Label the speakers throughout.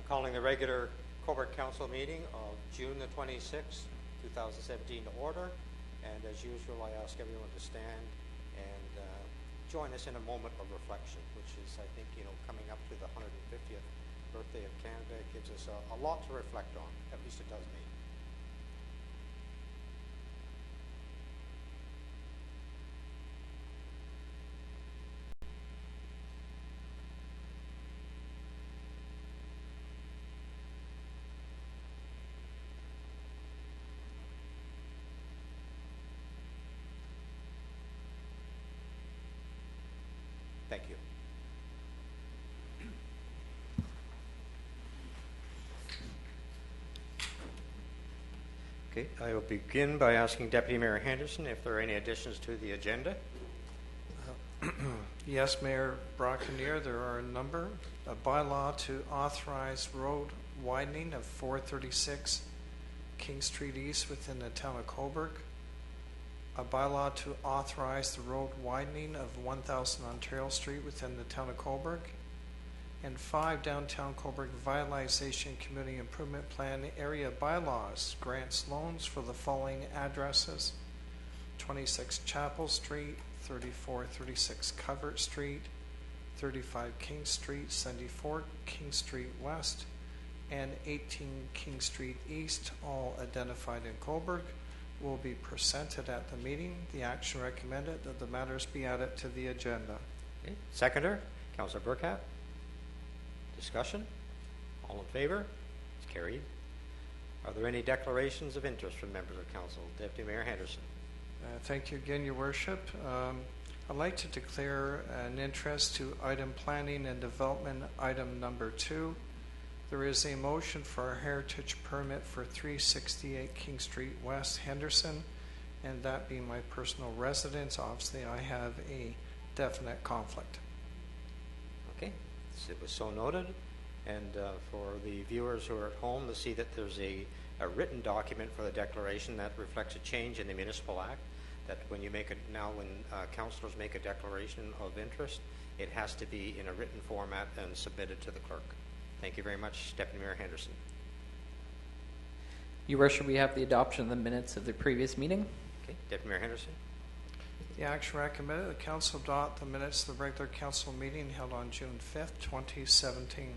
Speaker 1: Calling the regular Cobourg Council meeting of June the 26th, 2017 to order. And as usual, I ask everyone to stand and join us in a moment of reflection, which is, I think, coming up to the 150th birthday of Canada. It gives us a lot to reflect on, at least it does me. Thank you. Okay, I will begin by asking Deputy Mayor Henderson if there are any additions to the agenda.
Speaker 2: Yes, Mayor Brockeneer, there are a number. A bylaw to authorize road widening of 436 King Street East within the town of Cobourg. A bylaw to authorize the road widening of 1000 Ontario Street within the town of Cobourg. And 5 downtown Cobourg Vitalization Community Improvement Plan area bylaws grants loans for the following addresses: 26 Chapel Street, 3436 Covert Street, 35 King Street, 74 King Street West, and 18 King Street East, all identified in Cobourg, will be presented at the meeting. The action recommended that the matters be added to the agenda.
Speaker 1: Okay. Seconder, Councillor Burkett. Discussion? All in favor? It's carried. Are there any declarations of interest from members of council? Deputy Mayor Henderson.
Speaker 2: Thank you again, Your Worship. I'd like to declare an interest to item planning and development, item number 2. There is a motion for a heritage permit for 368 King Street West, Henderson, and that being my personal residence, obviously I have a definite conflict.
Speaker 1: Okay, it was so noted. And for the viewers who are at home, to see that there's a written document for the declaration that reflects a change in the Municipal Act, that when you make when councillors make a declaration of interest, it has to be in a written format and submitted to the clerk. Thank you very much, Deputy Mayor Henderson.
Speaker 3: Your Worship, we have the adoption of the minutes of the previous meeting.
Speaker 1: Okay, Deputy Mayor Henderson.
Speaker 2: The action recommended, the council adopt the minutes of the regular council meeting held on June 5th, 2017.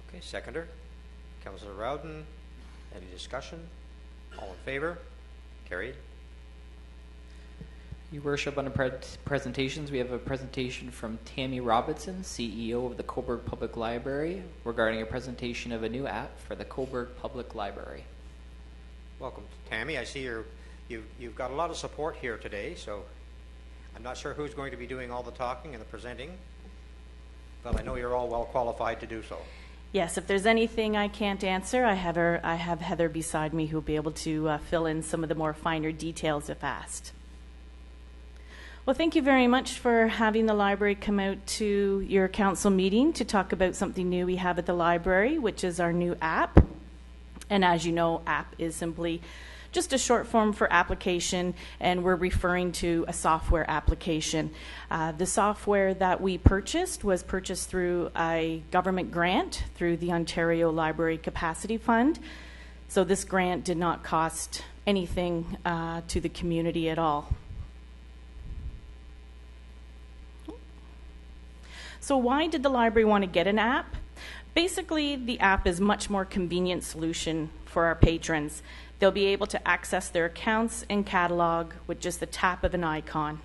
Speaker 1: Okay, seconder, Councillor Rowden. Any discussion? All in favor? Carried.
Speaker 3: Your Worship, on the presentations, we have a presentation from Tammy Robinson, CEO of the Cobourg Public Library, regarding a presentation of a new app for the Cobourg Public Library. Welcome,
Speaker 1: Tammy. I see you've got a lot of support here today, so I'm not sure who's going to be doing all the talking and the presenting, but I know you're all well qualified to do so.
Speaker 4: Yes, if there's anything I can't answer, I have Heather beside me who'll be able to fill in some of the more finer details if asked. Well, thank you very much for having the library come out to your council meeting to talk about something new we have at the library, which is our new app. And as you know, app is simply just a short form for application, and we're referring to a software application. The software that we purchased was purchased through a government grant through the Ontario Library Capacity Fund. So this grant did not cost anything to the community at all. So why did the library want to get an app? Basically, the app is a much more convenient solution for our patrons. They'll be able to access their accounts and catalog with just the tap of an icon.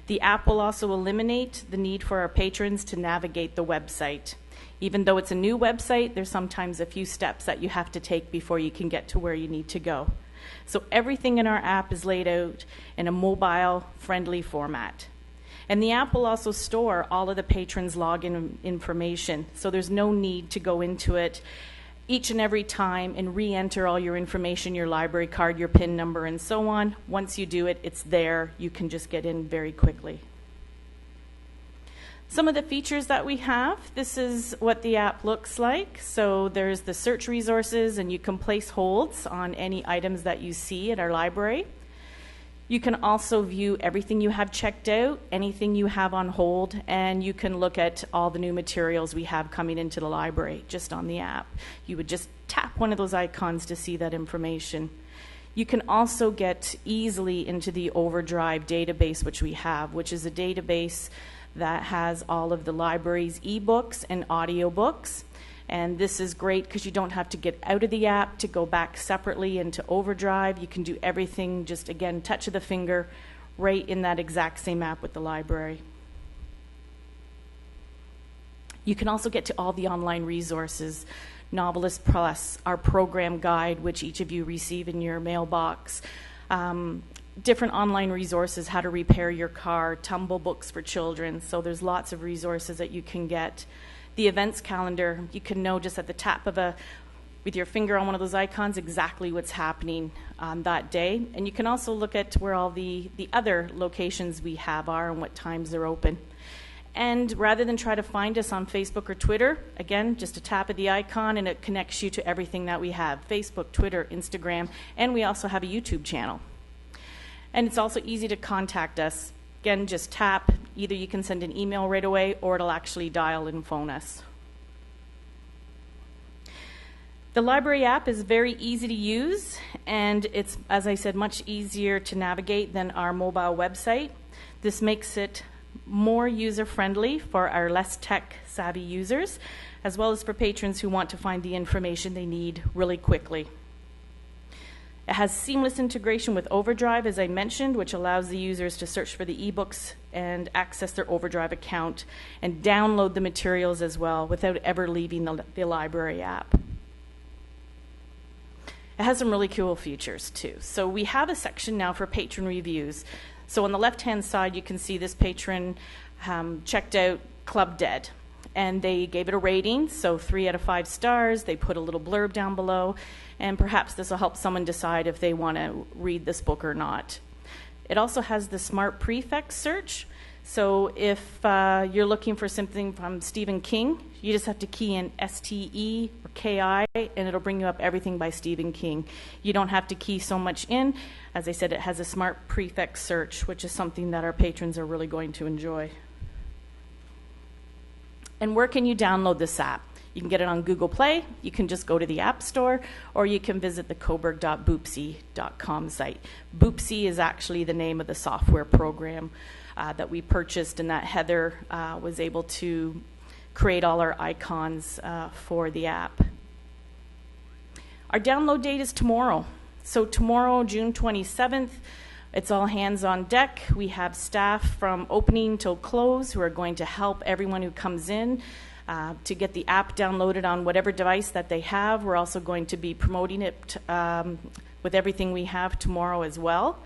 Speaker 4: The app will also eliminate the need for our patrons to navigate the website. Even though it's a new website, there's sometimes a few steps that you have to take before you can get to where you need to go. So everything in our app is laid out in a mobile-friendly format. And the app will also store all of the patrons' login information, so there's no need to go into it each and every time and re-enter all your information, your library card, your PIN number, and so on. Once you do it, it's there. You can just get in very quickly. Some of the features that we have, this is what the app looks like. So there's the search resources, and you can place holds on any items that you see at our library. You can also view everything you have checked out, anything you have on hold, and you can look at all the new materials we have coming into the library just on the app. You would just tap one of those icons to see that information. You can also get easily into the Overdrive Database, which we have, which is a database that has all of the library's ebooks and audiobooks. And this is great because you don't have to get out of the app to go back separately into Overdrive. You can do everything just, again, touch of the finger right in that exact same app with the library. You can also get to all the online resources. Novelist Plus, our program guide, which each of you receive in your mailbox. Different online resources, how to repair your car, tumble books for children. So there's lots of resources that you can get. The events calendar, you can know just at the tap of with your finger on one of those icons exactly what's happening on that day. And you can also look at where all the other locations we have are and what times they're open. And rather than try to find us on Facebook or Twitter, again, just a tap of the icon and it connects you to everything that we have: Facebook, Twitter, Instagram, and we also have a YouTube channel. And it's also easy to contact us. Again, just tap. Either you can send an email right away or it'll actually dial and phone us. The library app is very easy to use, and it's, as I said, much easier to navigate than our mobile website. This makes it more user-friendly for our less tech-savvy users, as well as for patrons who want to find the information they need really quickly. It has seamless integration with Overdrive, as I mentioned, which allows the users to search for the ebooks and access their Overdrive account and download the materials as well without ever leaving the library app. It has some really cool features too. So we have a section now for patron reviews. So on the left-hand side, you can see this patron checked out Club Dead. And they gave it a rating, so 3 out of 5 stars. They put a little blurb down below, and perhaps this will help someone decide if they want to read this book or not. It also has the smart prefix search. So if you're looking for something from Stephen King, you just have to key in STE or KI, and it'll bring you up everything by Stephen King. You don't have to key so much in. As I said, it has a smart prefix search, which is something that our patrons are really going to enjoy. And where can you download this app? You can get it on Google Play, you can just go to the App Store, or you can visit the coburg.boopsy.com site. Boopsy is actually the name of the software program that we purchased, and that Heather was able to create all our icons for the app. Our download date is tomorrow. So tomorrow, June 27th, it's all hands on deck. We have staff from opening till close who are going to help everyone who comes in to get the app downloaded on whatever device that they have. We're also going to be promoting it with everything we have tomorrow as well.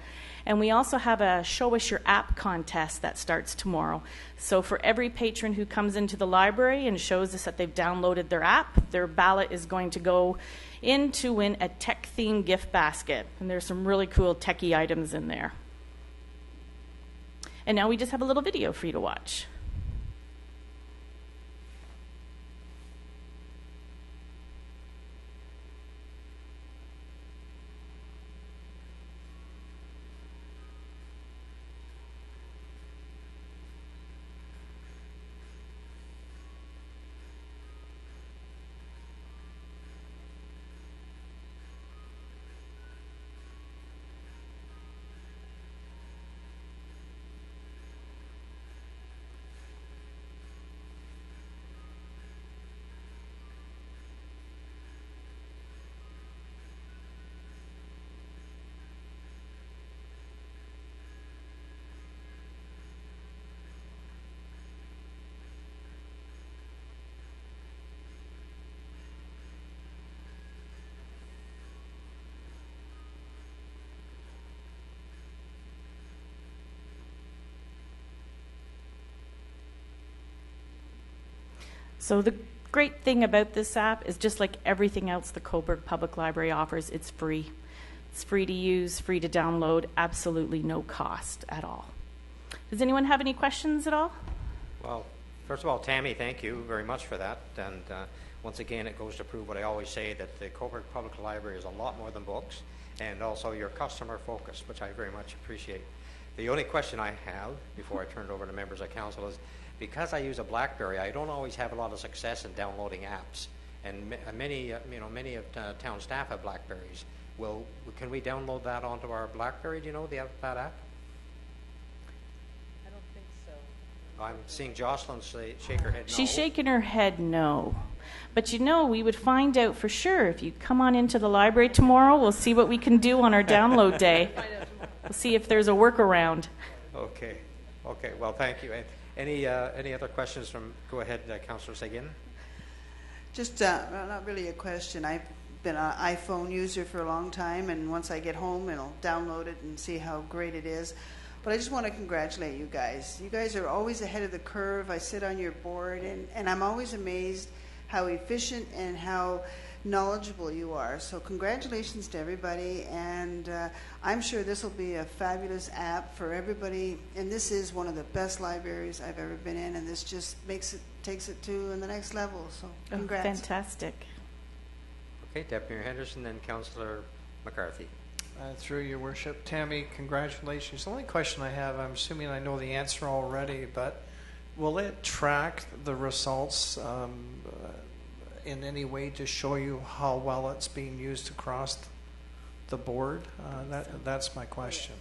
Speaker 4: And we also have a Show Us Your App contest that starts tomorrow. So for every patron who comes into the library and shows us that they've downloaded their app, their ballot is going to go in to win a tech-themed gift basket. And there's some really cool techie items in there. And now we just have a little video for you to watch. So the great thing about this app is just like everything else the Coburg Public Library offers, it's free. It's free to use, free to download, absolutely no cost at all. Does anyone have any questions at all?
Speaker 1: Well, first of all, Tammy, thank you very much for that. And once again, it goes to prove what I always say, that the Cobourg Public Library is a lot more than books, and also your customer focus, which I very much appreciate. The only question I have before I turn it over to members of council is, because I use a BlackBerry, I don't always have a lot of success in downloading apps, and many of town staff have BlackBerries. Can we download that onto our BlackBerry? Do you know that app?
Speaker 5: I don't think so.
Speaker 1: I'm seeing Jocelyn shake her head no.
Speaker 4: She's shaking her head no. But we would find out for sure if you come on into the library tomorrow. We'll see what we can do on our download day. We'll see if there's a workaround.
Speaker 1: Okay. Well, thank you. Any other questions from? Go ahead, Councillor Seguin.
Speaker 6: Just not really a question. I've been an iPhone user for a long time, and once I get home, I'll download it and see how great it is. But I just want to congratulate you guys. You guys are always ahead of the curve. I sit on your board, and I'm always amazed how efficient and how knowledgeable you are. So congratulations to everybody, and I'm sure this will be a fabulous app for everybody. And this is one of the best libraries I've ever been in, and this just takes it to the next level. So congrats.
Speaker 4: Fantastic.
Speaker 1: Okay, Deputy Mayor Henderson, then Councillor McCarthy.
Speaker 2: Through your worship, Tammy, congratulations. The only question I have, I'm assuming I know the answer already, but will it track the results in any way to show you how well it's being used across the board? That's my question.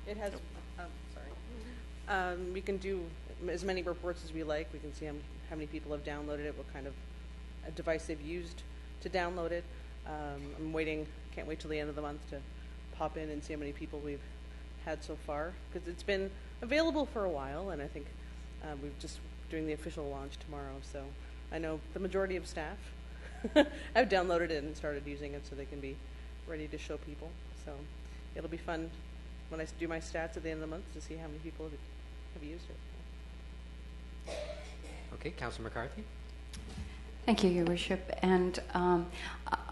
Speaker 5: It has. Sorry. We can do as many reports as we like. We can see how many people have downloaded it, what kind of a device they've used to download it. I'm waiting. Can't wait till the end of the month to pop in and see how many people we've had so far, because it's been available for a while, and I think we're just doing the official launch tomorrow. So I know the majority of staff have downloaded it and started using it, so they can be ready to show people. So it'll be fun when I do my stats at the end of the month to see how many people have used it.
Speaker 1: Okay, Councillor McCarthy.
Speaker 7: Thank you, Your Worship. And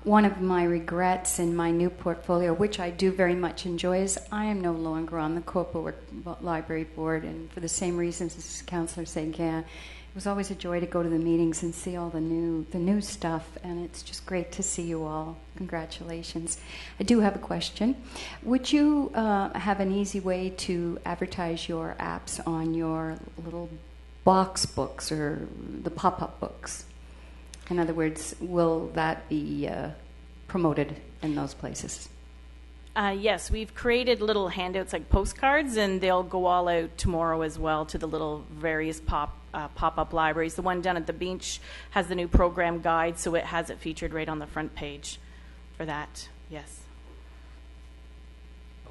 Speaker 7: one of my regrets in my new portfolio, which I do very much enjoy, is I am no longer on the Cobourg Library Board, and for the same reasons as Councillor Seguin. It was always a joy to go to the meetings and see all the new stuff, and it's just great to see you all. Congratulations. I do have a question. Would you have an easy way to advertise your apps on your little box books or the pop-up books? In other words, will that be promoted in those places?
Speaker 4: Yes, we've created little handouts like postcards, and they'll go all out tomorrow as well to the little various pop-up libraries. The one down at the beach has the new program guide, so it has it featured right on the front page for that. Yes.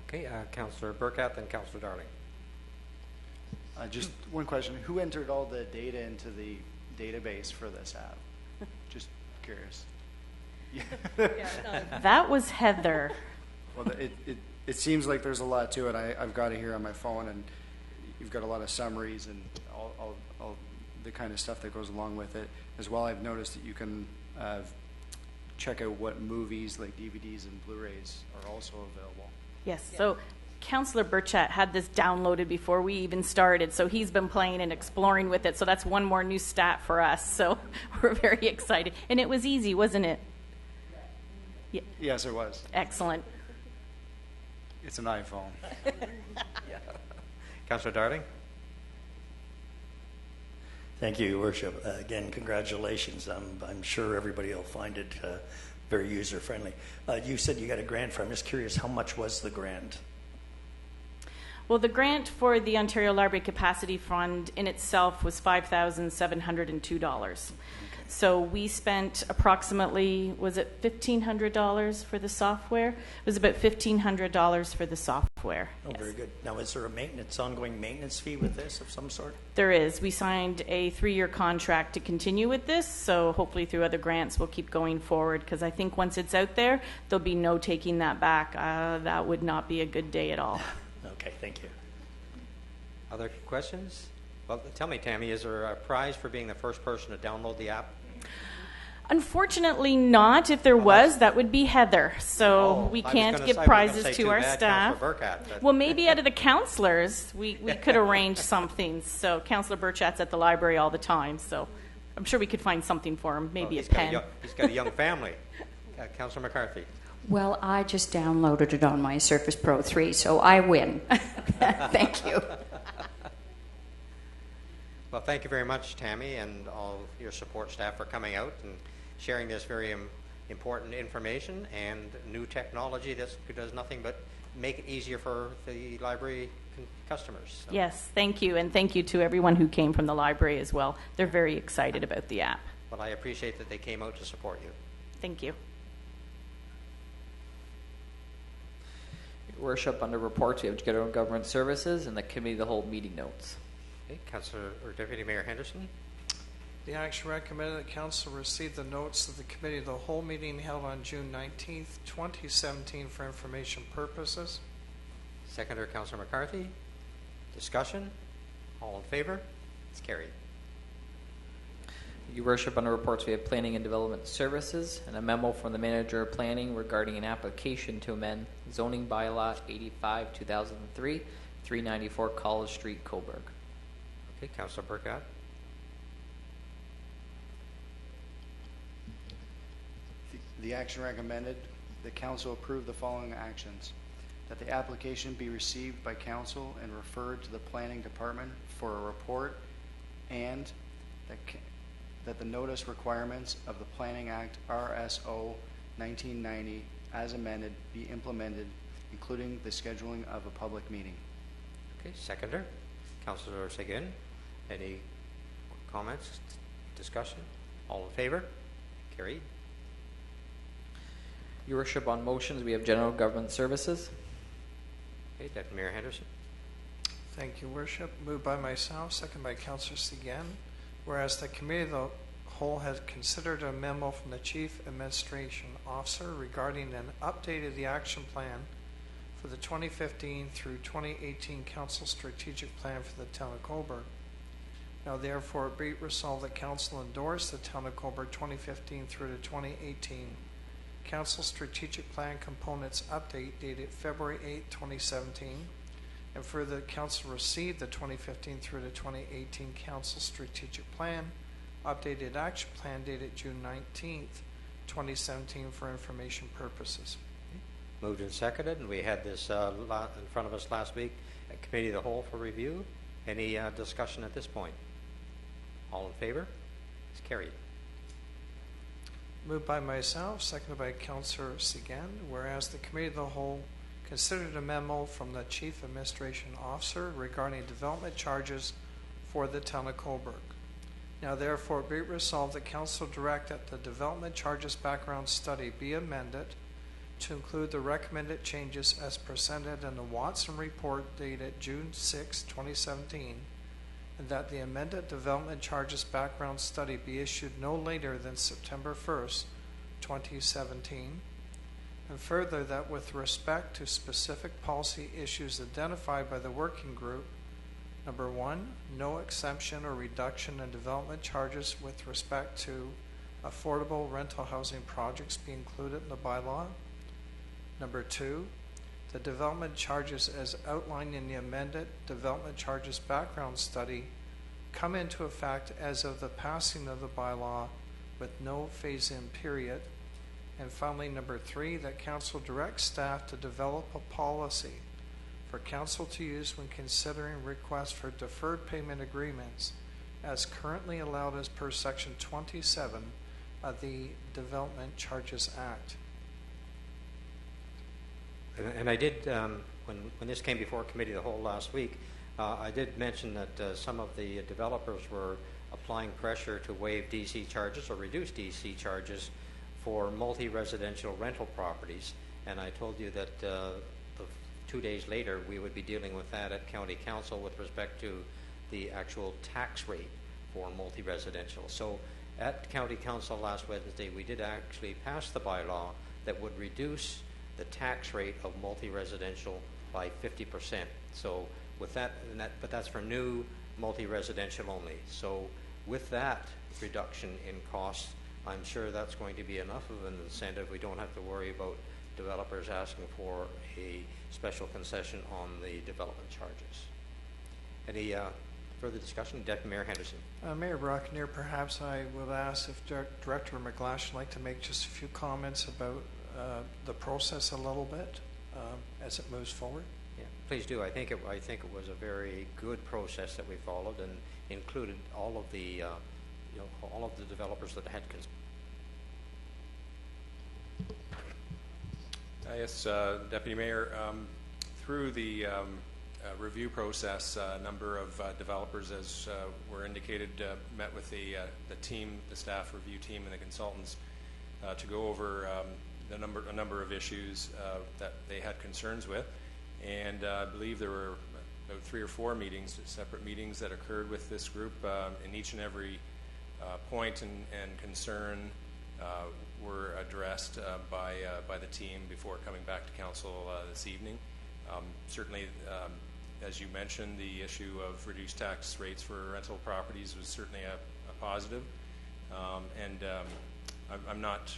Speaker 1: Okay, Councillor Burkett, then Councillor Darling.
Speaker 8: Just one question. Who entered all the data into the database for this app? Just curious.
Speaker 4: That was Heather.
Speaker 8: Well, it seems like there's a lot to it. I've got it here on my phone, and you've got a lot of summaries and all the kind of stuff that goes along with it. As well, I've noticed that you can check out what movies, like DVDs and Blu-rays, are also available.
Speaker 4: Yes, so Councillor Burchett had this downloaded before we even started, so he's been playing and exploring with it, so that's one more new stat for us, so we're very excited. And it was easy, wasn't it? Yeah.
Speaker 8: Yes, it was.
Speaker 4: Excellent.
Speaker 8: It's an iPhone.
Speaker 1: Yeah. Councillor Darling.
Speaker 9: Thank you, Your Worship. Again, congratulations. I'm sure everybody will find it very user-friendly. You said you got a grant for it. I'm just curious, how much was the grant?
Speaker 4: Well, the grant for the Ontario Library Capacity Fund in itself was $5,702. So we spent approximately, was it $1,500 for the software? It was about $1,500 for the software.
Speaker 9: Oh, yes. Very good. Now, is there a ongoing maintenance fee with this of some sort?
Speaker 4: There is. We signed a 3-year contract to continue with this, so hopefully through other grants we'll keep going forward, because I think once it's out there, there'll be no taking that back. That would not be a good day at all.
Speaker 9: Okay, thank you.
Speaker 1: Other questions? Well, tell me, Tammy, is there a prize for being the first person to download the app?
Speaker 4: Unfortunately not. If there was, that would be Heather. So we can't give prizes to our staff. Well, maybe out of the councillors, we could arrange something. So Councillor Burchett's at the library all the time, so I'm sure we could find something for him, maybe a
Speaker 1: He's got
Speaker 4: pen.
Speaker 1: he's got a young family. Councillor McCarthy.
Speaker 7: Well, I just downloaded it on my Surface Pro 3, so I win. Thank you.
Speaker 1: Well, thank you very much, Tammy, and all your support staff for coming out and sharing this very important information and new technology that does nothing but make it easier for the library customers. So.
Speaker 4: Yes, thank you, and thank you to everyone who came from the library as well. They're very excited about the app.
Speaker 1: Well, I appreciate that they came out to support you.
Speaker 4: Thank you.
Speaker 3: Your Worship, under reports, we have General Government Services and the Committee of the Whole meeting notes.
Speaker 1: Okay, Councillor or Deputy Mayor Henderson.
Speaker 2: The action recommended that Council receive the notes of the Committee of the Whole meeting held on June 19th, 2017 for information purposes.
Speaker 1: Seconder, Councillor McCarthy. Discussion? All in favor? It's carried.
Speaker 3: Your Worship, under reports, we have Planning and Development Services and a memo from the Manager of Planning regarding an application to amend zoning bylaw 85/2003, 394 College Street, Coburg.
Speaker 1: Okay, Councillor Burkott.
Speaker 8: The action recommended, the council approve the following actions. That the application be received by council and referred to the planning department for a report, and that the notice requirements of the Planning Act RSO 1990 as amended be implemented, including the scheduling of a public meeting.
Speaker 1: Okay, seconder, Councillor Seguin. Any comments, discussion? All in favor? Carried.
Speaker 3: Your Worship, on motions, we have General Government Services.
Speaker 1: Okay, Deputy Mayor Henderson.
Speaker 2: Thank you, Worship. Moved by myself, second by Councillor Seguin. Whereas the Committee of the Whole has considered a memo from the Chief Administration Officer regarding an update of the action plan for the 2015 through 2018 Council Strategic Plan for the Town of Coburg. Now therefore be it resolved that Council endorse the Town of Coburg 2015 through to 2018 Council Strategic Plan Components Update dated February 8, 2017, and further Council received the 2015 through to 2018 Council Strategic Plan Updated Action Plan dated June 19th, 2017 for information purposes.
Speaker 1: Moved and seconded, and we had this in front of us last week at Committee of the Whole for review. Any discussion at this point? All in favor? It's carried.
Speaker 2: Moved by myself, seconded by Councillor Seguin, whereas the Committee of the Whole considered a memo from the Chief Administration Officer regarding development charges for the Town of Coburg. Now therefore be it resolved that Council direct that the development charges background study be amended to include the recommended changes as presented in the Watson report dated June 6, 2017, and that the amended development charges background study be issued no later than September 1st, 2017, and further that with respect to specific policy issues identified by the working group, number 1, no exemption or reduction in development charges with respect to affordable rental housing projects be included in the bylaw. Number 2, the development charges as outlined in the amended development charges background study come into effect as of the passing of the bylaw with no phase-in period. And finally, number 3, that Council directs staff to develop a policy for Council to use when considering requests for deferred payment agreements as currently allowed as per Section 27 of the Development Charges Act.
Speaker 1: And I did, when this came before Committee of the Whole last week, I did mention that some of the developers were applying pressure to waive DC charges or reduce DC charges for multi-residential rental properties. And I told you that 2 days later we would be dealing with that at County Council with respect to the actual tax rate for multi-residential. So at County Council last Wednesday, we did actually pass the bylaw that would reduce the tax rate of multi-residential by 50%. So with that, but that's for new multi-residential only. So with that reduction in costs, I'm sure that's going to be enough of an incentive. We don't have to worry about developers asking for a special concession on the development charges. Any Further discussion? Deputy Mayor Henderson.
Speaker 2: Mayor Brockner, perhaps I would ask if Director McGlash would like to make just a few comments about the process a little bit as it moves forward.
Speaker 1: Yeah, please do. I think it was a very good process that we followed and included all of the all of the developers that had.
Speaker 10: Yes, Deputy Mayor. Through the review process, a number of developers, as were indicated, met with the team, the staff review team, and the consultants to go over a number of issues that they had concerns with. And I believe there were about 3 or 4 meetings, separate meetings that occurred with this group. In each and every point and concern were addressed by the team before coming back to council this evening. Certainly, as you mentioned, the issue of reduced tax rates for rental properties was certainly a positive. I'm not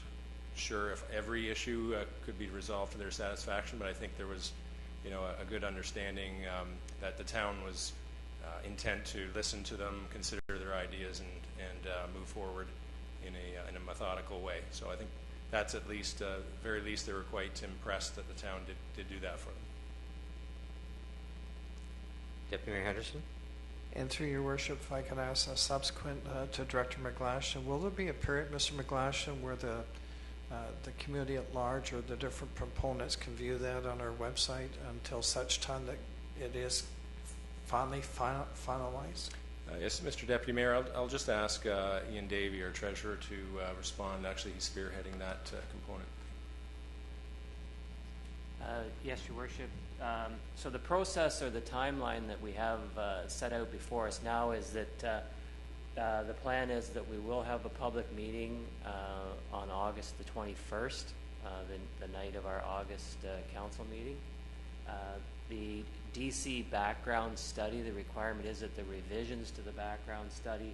Speaker 10: sure if every issue could be resolved to their satisfaction, but I think there was, a good understanding that the town was intent to listen to them, consider their ideas, and move forward in a methodical way. So I think that's at least, very least, they were quite impressed that the town did do that for them.
Speaker 1: Deputy Mayor Henderson.
Speaker 2: And through your worship, if I could ask a subsequent to Director McGlash, will there be a period, Mr. McGlash, where the community at large or the different proponents can view that on our website until such time that it is finally finalized?
Speaker 10: Yes, Mr. Deputy Mayor, I'll just ask Ian Davey, our treasurer, to respond. Actually, he's spearheading that component.
Speaker 11: Yes, Your Worship. So the process or the timeline that we have set out before us now is that the plan is that we will have a public meeting on August the 21st, the night of our August council meeting. The DC background study, the requirement is that the revisions to the background study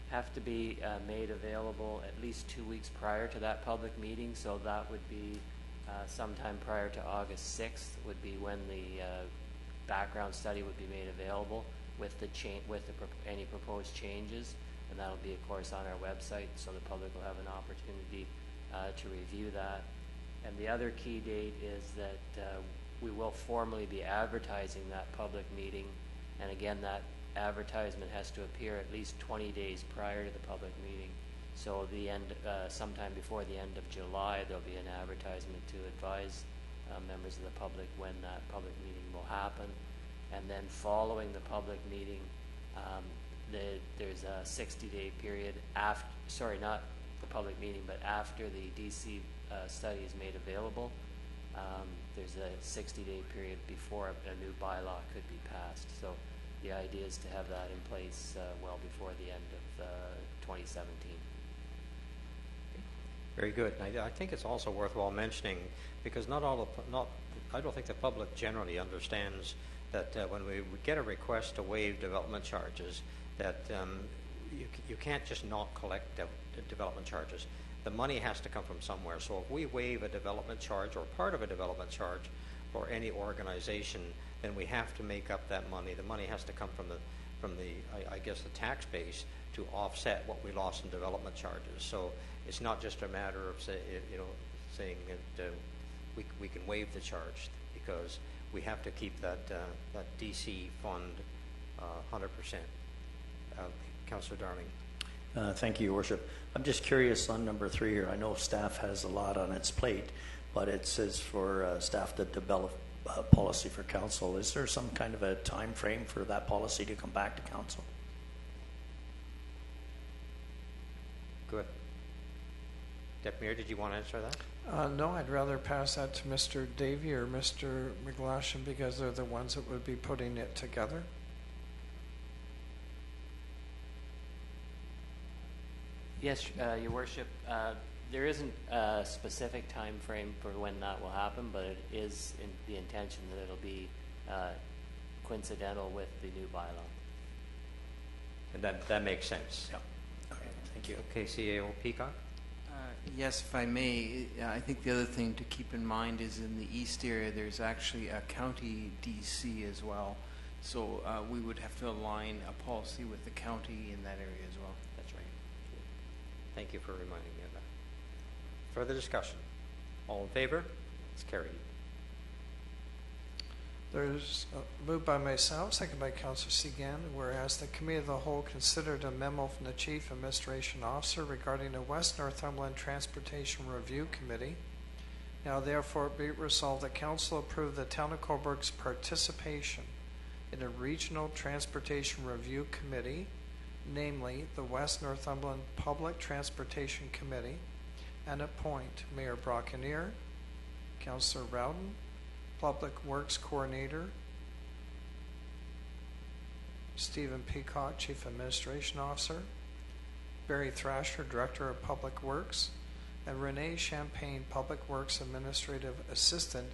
Speaker 11: have to be made available at least 2 weeks prior to that public meeting, so that would be sometime prior to August 6th would be when the background study would be made available with any proposed changes, and that'll be, of course, on our website, so the public will have an opportunity to review that. And the other key date is that we will formally be advertising that public meeting, and again, that advertisement has to appear at least 20 days prior to the public meeting. So sometime before the end of July, there'll be an advertisement to advise members of the public when that public meeting will happen. And then following the public meeting, there's a 60-day period after, sorry, not the public meeting, but after the DC study is made available, there's a 60-day period before a new bylaw could be passed. So the idea is to have that in place well before the end of 2017.
Speaker 1: Very good. I think it's also worthwhile mentioning, because I don't think the public generally understands that when we get a request to waive development charges, that you can't just not collect development charges. The money has to come from somewhere. So if we waive a development charge or part of a development charge for any organization, then we have to make up that money. The money has to come from the tax base to offset what we lost in development charges. So it's not just a matter of saying that we can waive the charge, because we have to keep that DC fund 100%. Councillor Darling.
Speaker 9: Thank you, Your Worship. I'm just curious on number 3 here. I know staff has a lot on its plate, but it says for staff to develop policy for council. Is there some kind of a time frame for that policy to come back to council?
Speaker 1: Good. Deputy Mayor, did you want to answer that?
Speaker 2: No, I'd rather pass that to Mr. Davey or Mr. McGlashan, because they're the ones that would be putting it together.
Speaker 11: Yes, Your Worship. There isn't a specific time frame for when that will happen, but it is in the intention that it'll be coincidental with the new bylaw.
Speaker 1: And that makes sense.
Speaker 9: Yeah. Okay. Thank you.
Speaker 1: Okay, CAO Peacock.
Speaker 12: Yes, if I may, I think the other thing to keep in mind is in the east area there's actually a county DC as well. So we would have to align a policy with the county in that area as well.
Speaker 1: That's right. Thank you for reminding me of that. Further discussion? All in favor? It's carried.
Speaker 2: There's a move by myself, second by Councillor Segan, whereas the Committee of the Whole considered a memo from the Chief Administration Officer regarding the West Northumberland Transportation Review Committee. Now therefore be it resolved that Council approve the Town of Cobourg's participation in a Regional Transportation Review Committee, namely the West Northumberland Public Transportation Committee, and appoint Mayor Brockenier, Councillor Rowden, Public Works Coordinator, Stephen Peacock, Chief Administration Officer, Barry Thrasher, Director of Public Works, and Renee Champagne, Public Works Administrative Assistant,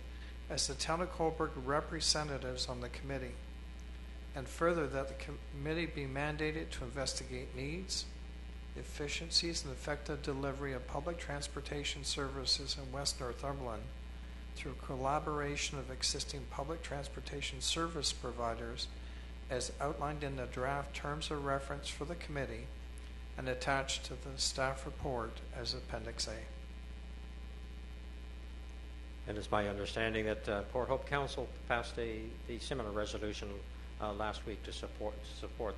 Speaker 2: as the Town of Cobourg representatives on the committee. And further, that the committee be mandated to investigate needs, efficiencies, and effective delivery of public transportation services in West Northumberland through collaboration of existing public transportation service providers as outlined in the draft terms of reference for the committee and attached to the staff report as Appendix A.
Speaker 1: And it's my understanding that Port Hope Council passed a similar resolution last week to support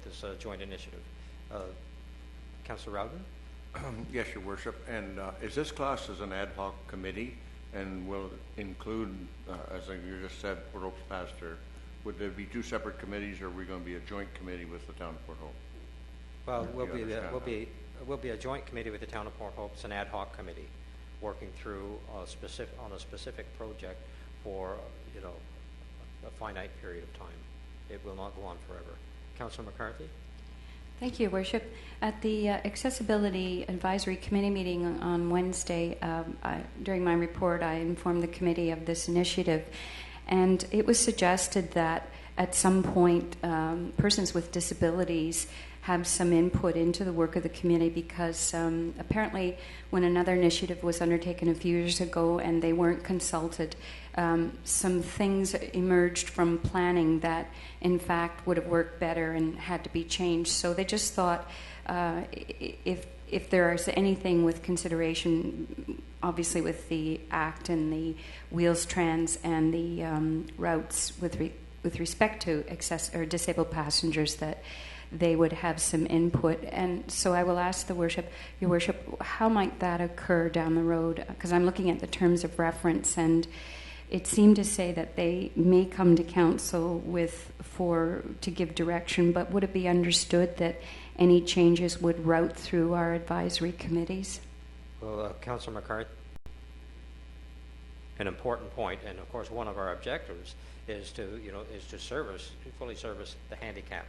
Speaker 1: this joint initiative. Councillor Rowden?
Speaker 13: Yes, Your Worship. And is this classed as an ad hoc committee? And will it include, as you just said, Port Hope's pastor, would there be two separate committees, or are we going to be a joint committee with the town of Port Hope?
Speaker 1: Well, we'll be a joint committee with the town of Port Hope. It's an ad hoc committee working through on a specific project for a finite period of time. It will not go on forever. Councillor McCarthy?
Speaker 7: Thank you, Worship. At the Accessibility Advisory Committee meeting on Wednesday, during my report, I informed the committee of this initiative, and it was suggested that at some point persons with disabilities have some input into the work of the committee, because apparently when another initiative was undertaken a few years ago and they weren't consulted, some things emerged from planning that in fact would have worked better and had to be changed. So they just thought if there is anything with consideration, obviously with the Act and the Wheels Trans and the routes with respect to disabled passengers, that they would have some input. And so I will ask Your Worship, how might that occur down the road? Because I'm looking at the terms of reference, and it seemed to say that they may come to council to give direction, but would it be understood that any changes would route through our advisory committees?
Speaker 1: Well, Councillor McCarthy, an important point, and of course one of our objectives is to fully service the handicap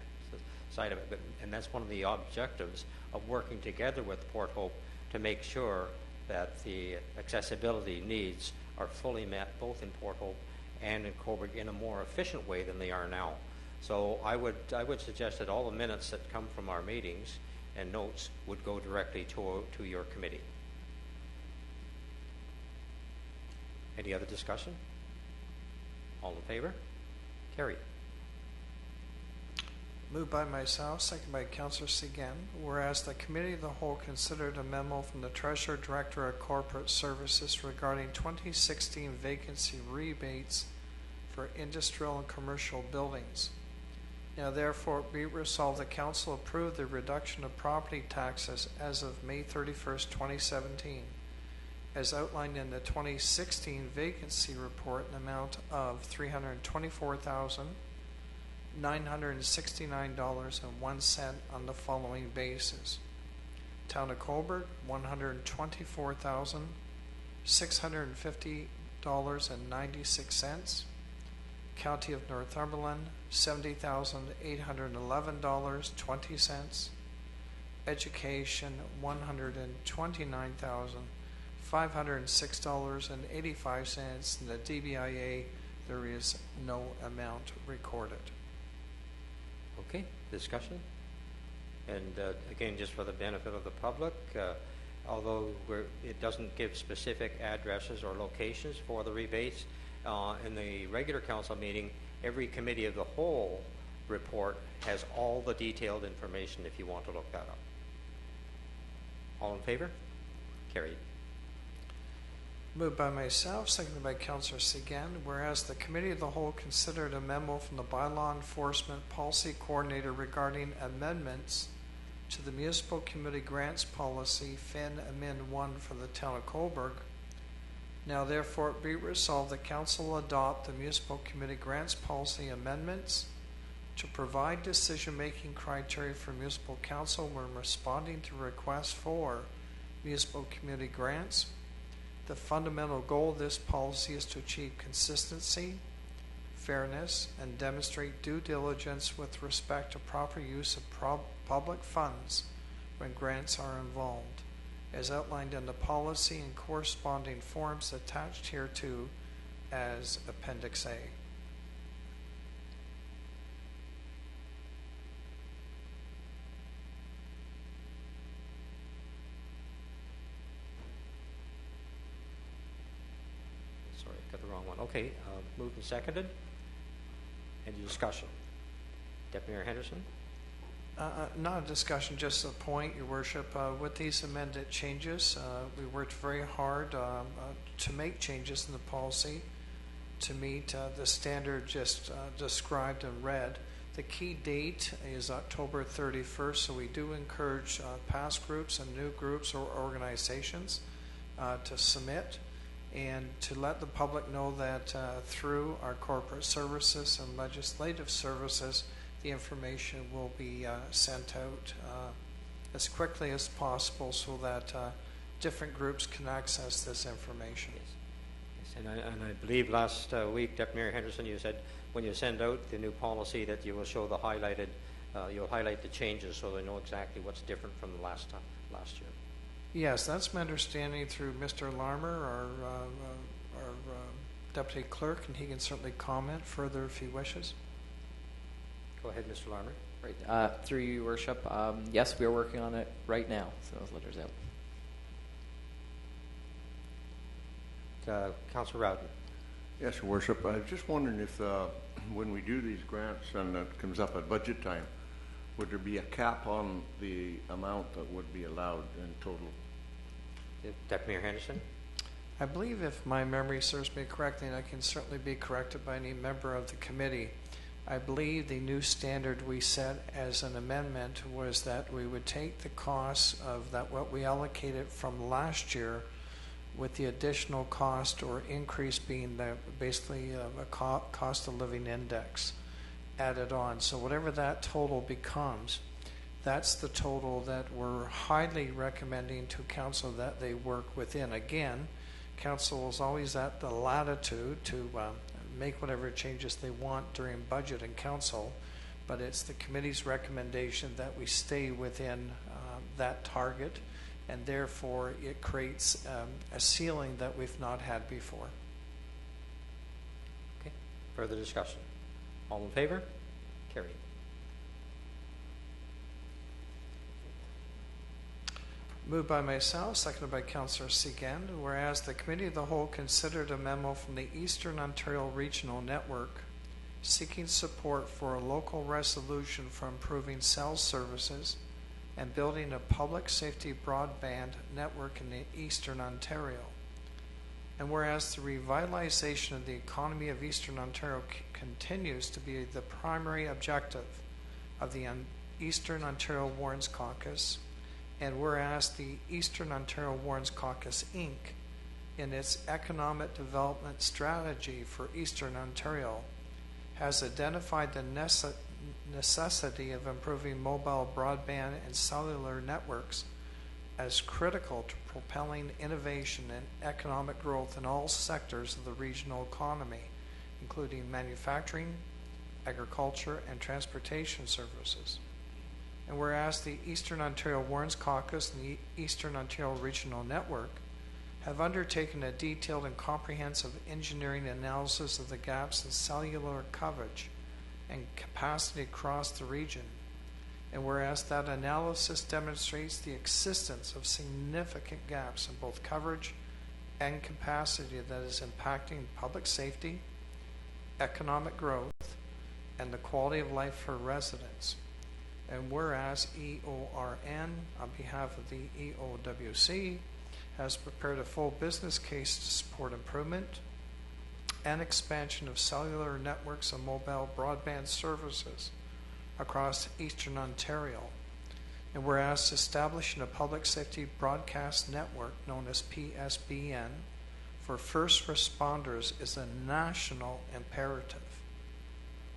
Speaker 1: side of it, and that's one of the objectives of working together with Port Hope to make sure that the accessibility needs are fully met both in Port Hope and in Cobourg in a more efficient way than they are now. So I would suggest that all the minutes that come from our meetings and notes would go directly to your committee. Any other discussion? All in favor? Carried.
Speaker 2: Moved by myself, second by Councillor Segan, whereas the Committee of the Whole considered a memo from the Treasurer Director of Corporate Services regarding 2016 vacancy rebates for industrial and commercial buildings. Now therefore be resolved that Council approve the reduction of property taxes as of May 31st, 2017, as outlined in the 2016 vacancy report, an amount of $324,969.01 on the following basis: Town of Cobourg, $124,650.96. County of Northumberland, $70,811.20. Education, $129,506.85. And the DBIA, there is no amount recorded.
Speaker 1: Okay, discussion? And again, just for the benefit of the public, although it doesn't give specific addresses or locations for the rebates, in the regular council meeting, every committee of the whole report has all the detailed information if you want to look that up. All in favor? Carried.
Speaker 2: Moved by myself, seconded by Councillor Seguin, whereas the Committee of the Whole considered a memo from the Bylaw Enforcement Policy Coordinator regarding amendments to the Municipal Community Grants Policy, FIN Amend 1 for the Town of Cobourg. Now therefore it be resolved that Council will adopt the Municipal Community Grants Policy amendments to provide decision-making criteria for Municipal Council when responding to requests for municipal community grants. The fundamental goal of this policy is to achieve consistency, fairness, and demonstrate due diligence with respect to proper use of public funds when grants are involved, as outlined in the policy and corresponding forms attached hereto as Appendix A.
Speaker 1: Sorry, got the wrong one. Okay, moved and seconded. Any discussion? Deputy Mayor Henderson?
Speaker 2: Not a discussion, just a point, Your Worship. With these amended changes, we worked very hard to make changes in the policy to meet the standard just described and read. The key date is October 31st, so we do encourage past groups and new groups or organizations to submit, and to let the public know that through our corporate services and legislative services, the information will be sent out as quickly as possible so that different groups can access this information.
Speaker 1: Yes. And I believe last week, Deputy Mayor Henderson, you said when you send out the new policy that you will show the highlighted, you'll highlight the changes so they know exactly what's different from the last year.
Speaker 2: Yes, that's my understanding through Mr. Larmer, our Deputy Clerk, and he can certainly comment further if he wishes.
Speaker 1: Go ahead, Mr. Larmer.
Speaker 3: Right. Through you, Your Worship. Yes, we are working on it right now, so those letters out.
Speaker 1: Councillor Rowden.
Speaker 13: Yes, Your Worship. I was just wondering if when we do these grants and it comes up at budget time, would there be a cap on the amount that would be allowed in total?
Speaker 1: Deputy Mayor Henderson?
Speaker 2: I believe, if my memory serves me correctly, and I can certainly be corrected by any member of the committee, I believe the new standard we set as an amendment was that we would take the costs of that what we allocated from last year, with the additional cost or increase being basically a cost of living index added on. So whatever that total becomes, that's the total that we're highly recommending to council that they work within. Again, council is always at the latitude to make whatever changes they want during budget and council, but it's the committee's recommendation that we stay within that target, and therefore it creates a ceiling that we've not had before.
Speaker 1: Okay. Further discussion? All in favor? Carried.
Speaker 2: Moved by myself, seconded by Councillor Seguin, whereas the Committee of the Whole considered a memo from the Eastern Ontario Regional Network seeking support for a local resolution for improving cell services and building a public safety broadband network in Eastern Ontario. And whereas the revitalization of the economy of Eastern Ontario continues to be the primary objective of the Eastern Ontario Warrens Caucus, and whereas the Eastern Ontario Warrens Caucus, Inc., in its economic development strategy for Eastern Ontario, has identified the necessity of improving mobile broadband and cellular networks as critical to propelling innovation and economic growth in all sectors of the regional economy, including manufacturing, agriculture, and transportation services. And whereas the Eastern Ontario Warrens Caucus and the Eastern Ontario Regional Network have undertaken a detailed and comprehensive engineering analysis of the gaps in cellular coverage and capacity across the region, and whereas that analysis demonstrates the existence of significant gaps in both coverage and capacity that is impacting public safety, economic growth, and the quality of life for residents. And whereas EORN, on behalf of the EOWC, has prepared a full business case to support improvement and expansion of cellular networks and mobile broadband services across Eastern Ontario. And whereas establishing a public safety broadcast network known as PSBN for first responders is a national imperative.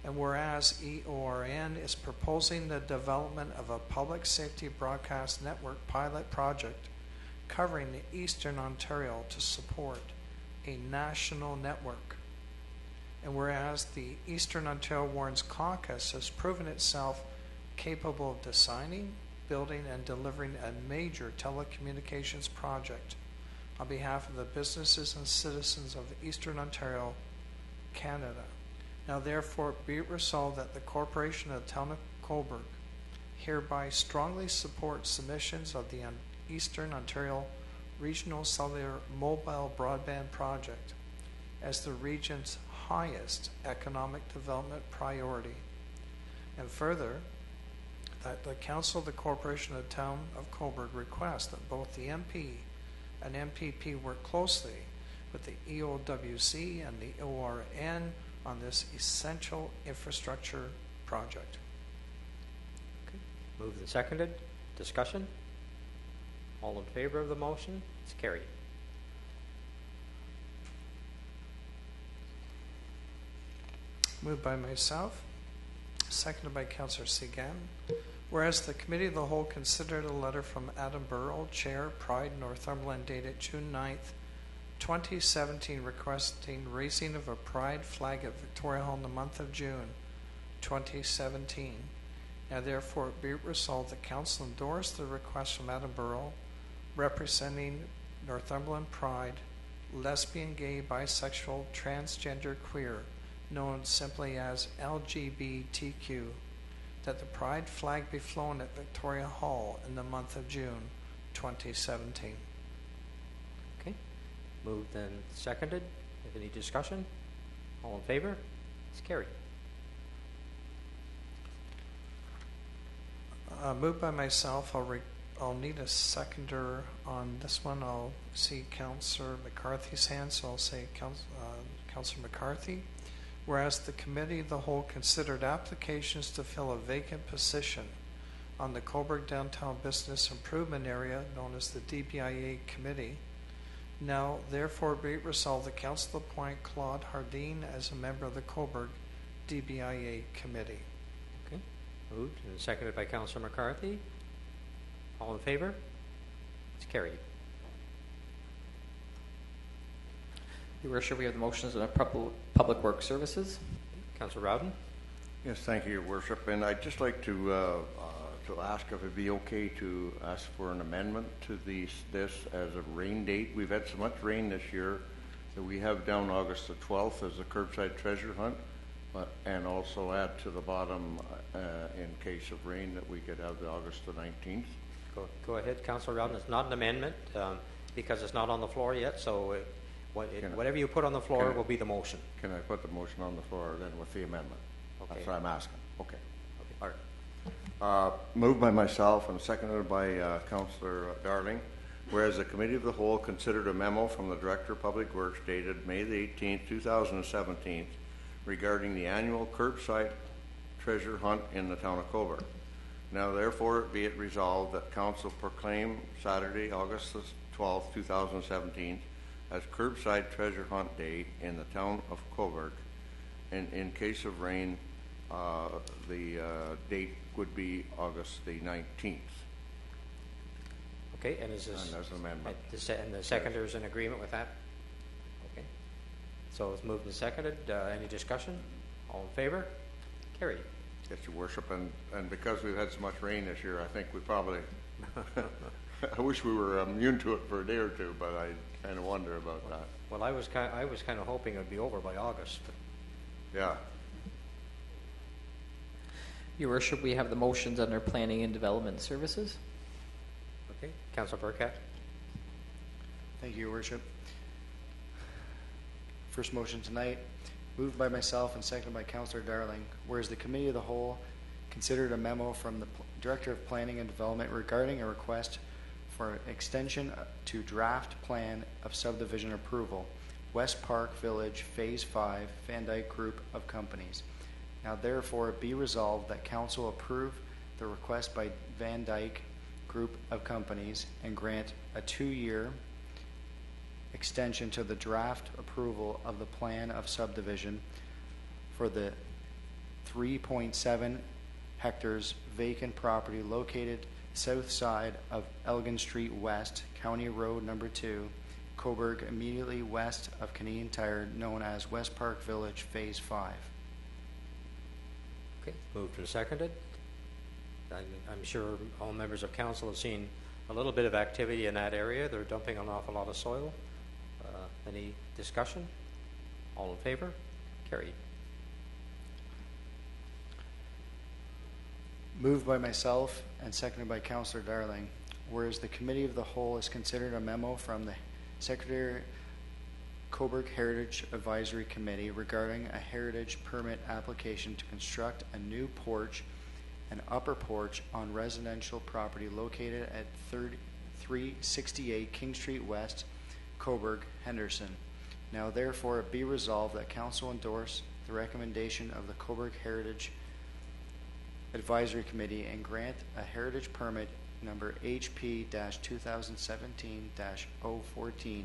Speaker 2: And whereas EORN is proposing the development of a public safety broadcast network pilot project covering the Eastern Ontario to support a national network. And whereas the Eastern Ontario Warrens Caucus has proven itself capable of designing, building, and delivering a major telecommunications project on behalf of the businesses and citizens of Eastern Ontario, Canada. Now therefore be it resolved that the Corporation of the Town of Cobourg hereby strongly supports submissions of the Eastern Ontario Regional Cellular Mobile Broadband Project as the region's highest economic development priority. And further, that the Council of the Corporation of the Town of Cobourg requests that both the MP and MPP work closely with the EOWC and the ORN on this essential infrastructure project.
Speaker 1: Okay. Moved and seconded. Discussion? All in favor of the motion? It's carried.
Speaker 2: Moved by myself, seconded by Councillor Segan. Whereas the Committee of the Whole considered a letter from Adam Burrell, Chair, Pride, Northumberland, dated June 9th, 2017, requesting raising of a Pride flag at Victoria Hall in the month of June 2017. Now therefore be it resolved that Council endorse the request from Adam Burrell, representing Northumberland Pride, lesbian, gay, bisexual, transgender, queer, known simply as LGBTQ, that the Pride flag be flown at Victoria Hall in the month of June 2017.
Speaker 1: Okay. Moved and seconded. Any discussion? All in favor? It's carried.
Speaker 2: Moved by myself. I'll need a seconder on this one. I'll see Councillor McCarthy's hand, so I'll say Councillor McCarthy. Whereas the Committee of the Whole considered applications to fill a vacant position on the Cobourg Downtown Business Improvement Area, known as the DBIA Committee. Now, therefore, be it resolved that Council appoint Claude Hardin as a member of the Cobourg DBIA Committee.
Speaker 1: Okay. Moved and seconded by Councillor McCarthy. All in favor? It's carried.
Speaker 3: Your Worship, we have the motions on Public Works Services.
Speaker 1: Councillor Rowden.
Speaker 13: Yes, thank you, Your Worship. And I'd just like to ask if it'd be okay to ask for an amendment to this as a rain date. We've had so much rain this year that we have down August the 12th as a curbside treasure hunt, and also add to the bottom in case of rain that we could have the August the 19th.
Speaker 1: Go ahead, Councillor Rowden. It's not an amendment because it's not on the floor yet, so whatever you put on the floor will be the motion.
Speaker 13: Can I put the motion on the floor then with the amendment?
Speaker 1: Okay.
Speaker 13: That's what I'm asking. Okay.
Speaker 1: All right.
Speaker 13: Moved by myself and seconded by Councillor Darling. Whereas the Committee of the Whole considered a memo from the Director of Public Works dated May the 18th, 2017 regarding the annual curbside treasure hunt in the town of Cobourg. Now therefore be it resolved that Council proclaim Saturday, August the 12th, 2017 as Curbside Treasure Hunt Day in the town of Cobourg. And in case of rain, the date would be August the 19th.
Speaker 1: Okay, and is this...
Speaker 13: And there's an amendment.
Speaker 1: And the seconder is in agreement with that? Okay. So it's moved and seconded. Any discussion? All in favor? Carried.
Speaker 13: Yes, Your Worship. And because we've had so much rain this year, I think we probably... I wish we were immune to it for a day or two, but I kind of wonder about that.
Speaker 1: Well, I was kind of hoping it would be over by August.
Speaker 13: Yeah.
Speaker 3: Your Worship, we have the motions under Planning and Development Services.
Speaker 1: Okay. Councillor Burkett.
Speaker 8: Thank you, Your Worship. First motion tonight, Moved by myself and seconded by Councillor Darling. Whereas the Committee of the Whole considered a memo from the Director of Planning and Development regarding a request for an extension to draft plan of subdivision approval, West Park Village Phase 5, Van Dyke Group of Companies. Now therefore be resolved that Council approve the request by Van Dyke Group of Companies and grant a 2-year extension to the draft approval of the plan of subdivision for the 3.7 hectares vacant property located south side of Elgin Street West, County Road number 2, Coburg, immediately west of Canadian Tire, known as West Park Village Phase 5.
Speaker 1: Okay, moved and seconded. I'm sure all members of council have seen a little bit of activity in that area. They're dumping an awful lot of soil. Any discussion? All in favor? Carried.
Speaker 8: Moved by myself and seconded by Councillor Darling. Whereas the Committee of the Whole has considered a memo from the Secretary Coburg Heritage Advisory Committee regarding a heritage permit application to construct a new porch and upper porch on residential property located at 368 King Street West, Coburg, Henderson. Now therefore be resolved that Council endorse the recommendation of the Coburg Heritage Advisory Committee and grant a heritage permit number HP-2017-014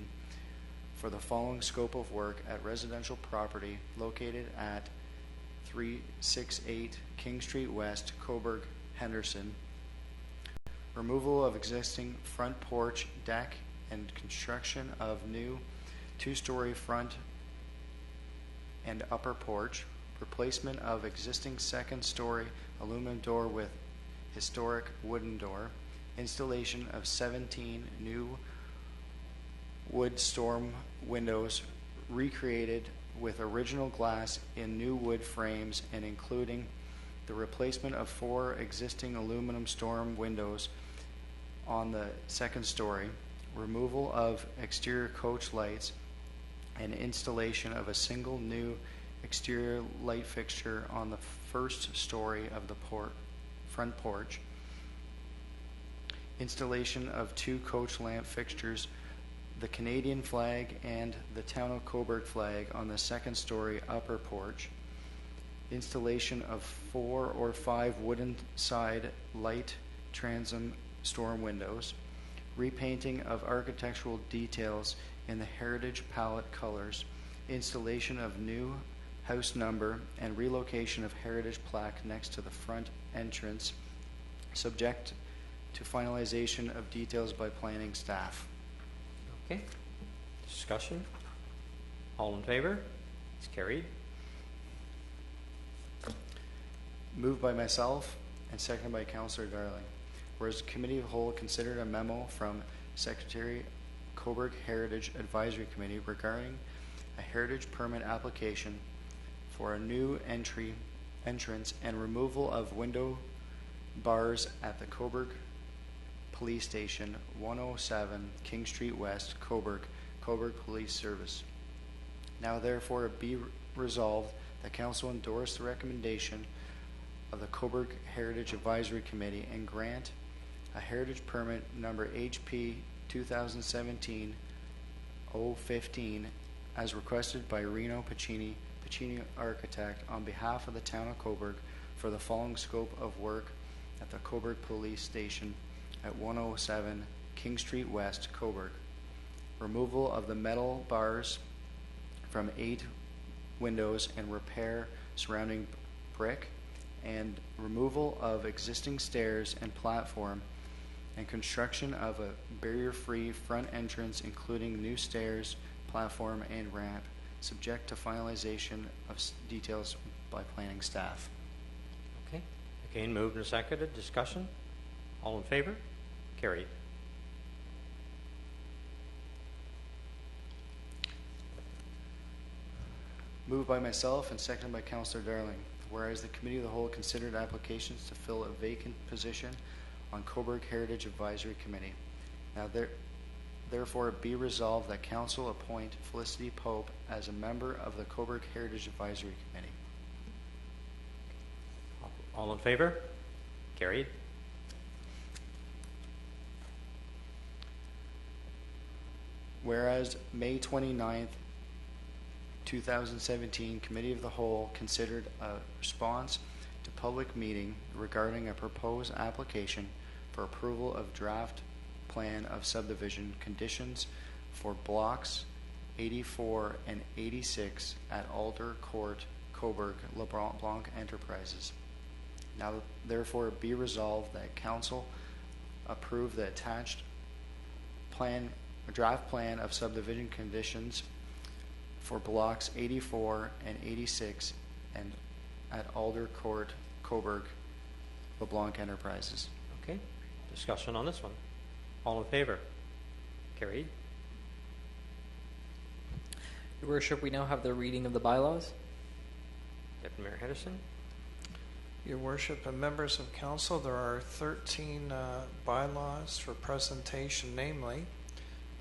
Speaker 8: for the following scope of work at residential property located at 368 King Street West, Coburg, Henderson. Removal of existing front porch deck and construction of new 2-story front and upper porch. Replacement of existing 2nd-story aluminum door with historic wooden door. Installation of 17 new wood storm windows recreated with original glass in new wood frames and including the replacement of 4 existing aluminum storm windows on the 2nd story, removal of exterior coach lights, and installation of a single new exterior light fixture on the 1st story of the front porch, installation of 2 coach lamp fixtures, the Canadian flag and the Town of Coburg flag on the 2nd story upper porch, installation of 4 or 5 wooden side light transom storm windows, repainting of architectural details in the heritage palette colors, installation of new house number and relocation of heritage plaque next to the front entrance, subject to finalization of details by planning staff.
Speaker 1: Okay. Discussion? All in favor? It's carried.
Speaker 8: Moved by myself and seconded by Councillor Darling. Whereas the Committee of the Whole considered a memo from Secretary Coburg Heritage Advisory Committee regarding a heritage permit application for a new entrance and removal of window bars at the Coburg Police Station, 107 King Street West, Coburg Police Service. Now therefore be resolved that Council endorse the recommendation of the Coburg Heritage Advisory Committee and grant a heritage permit number HP 2017-015 as requested by Reno Pacini Architect on behalf of the Town of Coburg for the following scope of work at the Coburg Police Station at 107 King Street West, Coburg. Removal of the metal bars from 8 windows and repair surrounding brick, and removal of existing stairs and platform, and construction of a barrier-free front entrance including new stairs, platform, and ramp, subject to finalization of details by planning staff.
Speaker 1: Okay. Again, moved and seconded. Discussion? All in favor? Carried.
Speaker 8: Moved by myself and seconded by Councillor Darling. Whereas the Committee of the Whole considered applications to fill a vacant position on Coburg Heritage Advisory Committee. Now therefore be resolved that council appoint Felicity Pope as a member of the Cobourg Heritage Advisory Committee.
Speaker 1: All in favor? Carried.
Speaker 8: Whereas May 29th, 2017, Committee of the Whole considered a response to public meeting regarding a proposed application for approval of draft plan of subdivision conditions for blocks 84 and 86 at Alder Court, Cobourg, LeBlanc Enterprises. Now therefore be resolved that council approve the attached plan, draft plan of subdivision conditions for blocks 84 and 86 and at Alder Court, Cobourg, LeBlanc Enterprises.
Speaker 1: Okay. Discussion on this one. All in favor? Carried.
Speaker 3: Your Worship, we now have the reading of the bylaws.
Speaker 1: Deputy Mayor Henderson.
Speaker 2: Your Worship and members of council, there are 13 bylaws for presentation, namely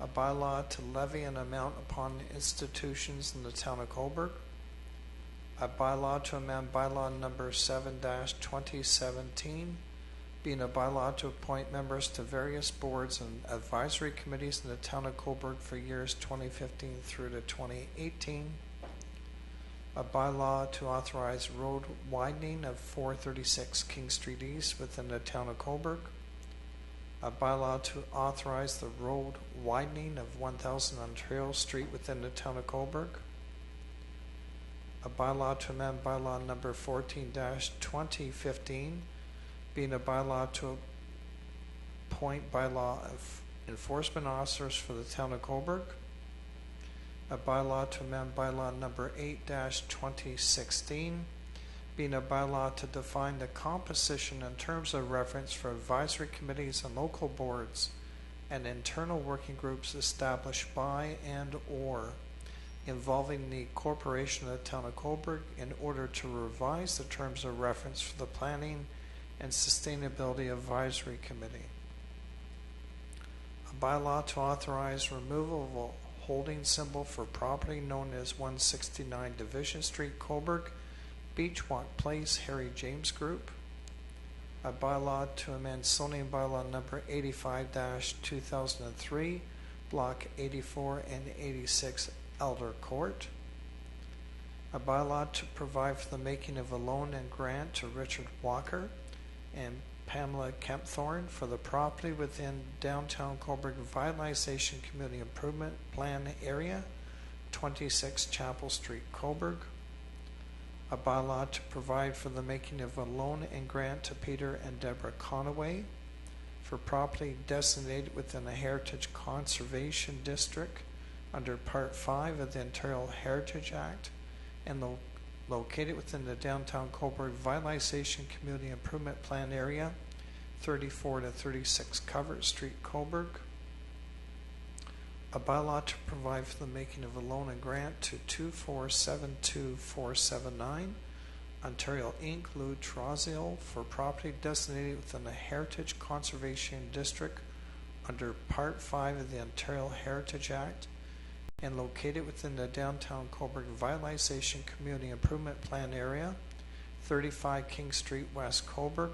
Speaker 2: a bylaw to levy an amount upon institutions in the town of Cobourg, a bylaw to amend bylaw number 7-2017, being a bylaw to appoint members to various boards and advisory committees in the town of Cobourg for years 2015 through to 2018, a bylaw to authorize road widening of 436 King Street East within the town of Cobourg, a bylaw to authorize the road widening of 1000 Ontario Street within the town of Cobourg, a bylaw to amend bylaw number 14-2015, being a bylaw to appoint bylaw of enforcement officers for the town of Cobourg, a bylaw to amend bylaw number 8-2016, being a bylaw to define the composition and terms of reference for advisory committees and local boards and internal working groups established by and or involving the corporation of the town of Cobourg in order to revise the terms of reference for the Planning and Sustainability Advisory Committee. A bylaw to authorize removal of a holding symbol for property known as 169 Division Street, Cobourg, Beachwalk Place, Harry James Group. A bylaw to amend zoning bylaw number 85-2003, block 84 and 86 Alder Court. A bylaw to provide for the making of a loan and grant to Richard Walker and Pamela Kempthorne for the property within downtown Cobourg Revitalization Community Improvement Plan Area, 26 Chapel Street, Cobourg. A bylaw to provide for the making of a loan and grant to Peter and Deborah Conaway for property designated within the Heritage Conservation District under Part 5 of the Ontario Heritage Act and located within the downtown Cobourg Revitalization Community Improvement Plan Area, 34 to 36 Covert Street, Cobourg. A bylaw to provide for the making of a loan and grant to 2472479 Ontario Inc. Lou Trazio for property designated within the Heritage Conservation District under Part 5 of the Ontario Heritage Act and located within the downtown Cobourg Revitalization Community Improvement Plan Area, 35 King Street, West, Cobourg.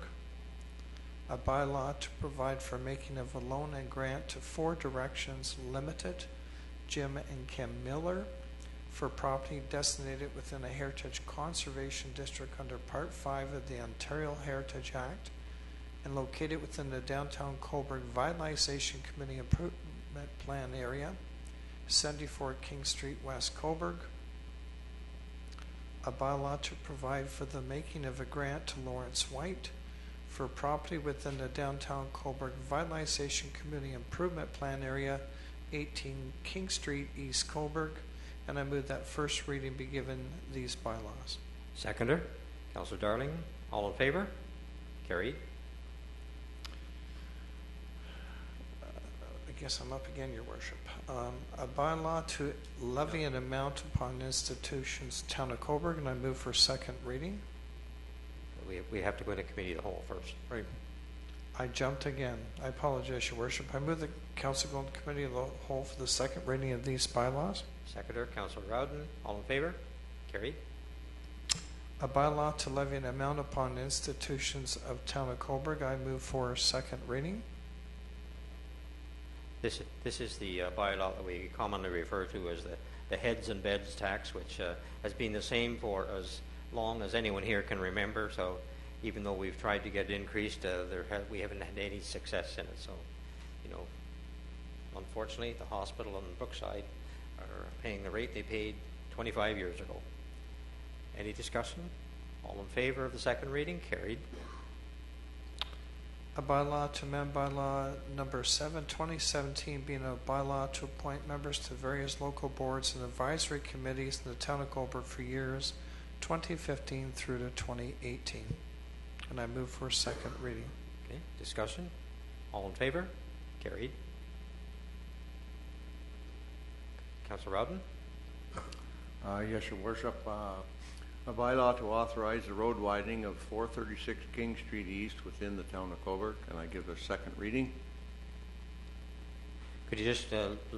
Speaker 2: A bylaw to provide for making of a loan and grant to Four Directions Limited, Jim and Kim Miller, for property designated within a Heritage Conservation District under Part 5 of the Ontario Heritage Act and located within the downtown Cobourg Revitalization Community Improvement Plan Area, 74 King Street, West, Cobourg. A bylaw to provide for the making of a grant to Lawrence White for property within the downtown Cobourg Revitalization Community Improvement Plan Area, 18 King Street, East Cobourg, and I move that first reading be given these bylaws.
Speaker 1: Seconder, Councillor Darling. All in favor? Carried.
Speaker 2: I guess I'm up again, Your Worship. A bylaw to levy an amount upon institutions, town of Cobourg, and I move for second reading.
Speaker 1: We have to go into committee of the whole first. Right.
Speaker 2: I jumped again. I apologize, Your Worship. I move the Council go into committee of the whole for the second reading of these bylaws.
Speaker 1: Seconder, Councillor Rowden. All in favor? Carried.
Speaker 2: A bylaw to levy an amount upon institutions of Town of Coburg. I move for second reading.
Speaker 1: This is the bylaw that we commonly refer to as the heads and beds tax, which has been the same for as long as anyone here can remember. So even though we've tried to get it increased, we haven't had any success in it. So, you know, unfortunately, the hospital in Brookside are paying the rate they paid 25 years ago. Any discussion? All in favor of the second reading? Carried.
Speaker 2: A bylaw to amend bylaw number 7, 2017, being a bylaw to appoint members to various local boards and advisory committees in the Town of Coburg for years 2015 through to 2018. And I move for second reading.
Speaker 1: Okay. Discussion? All in favor? Carried. Councillor Rowden?
Speaker 13: Yes, Your Worship. A bylaw to authorize the road widening of 436 King Street East within the Town of Coburg, and I give a second reading.
Speaker 1: Could you just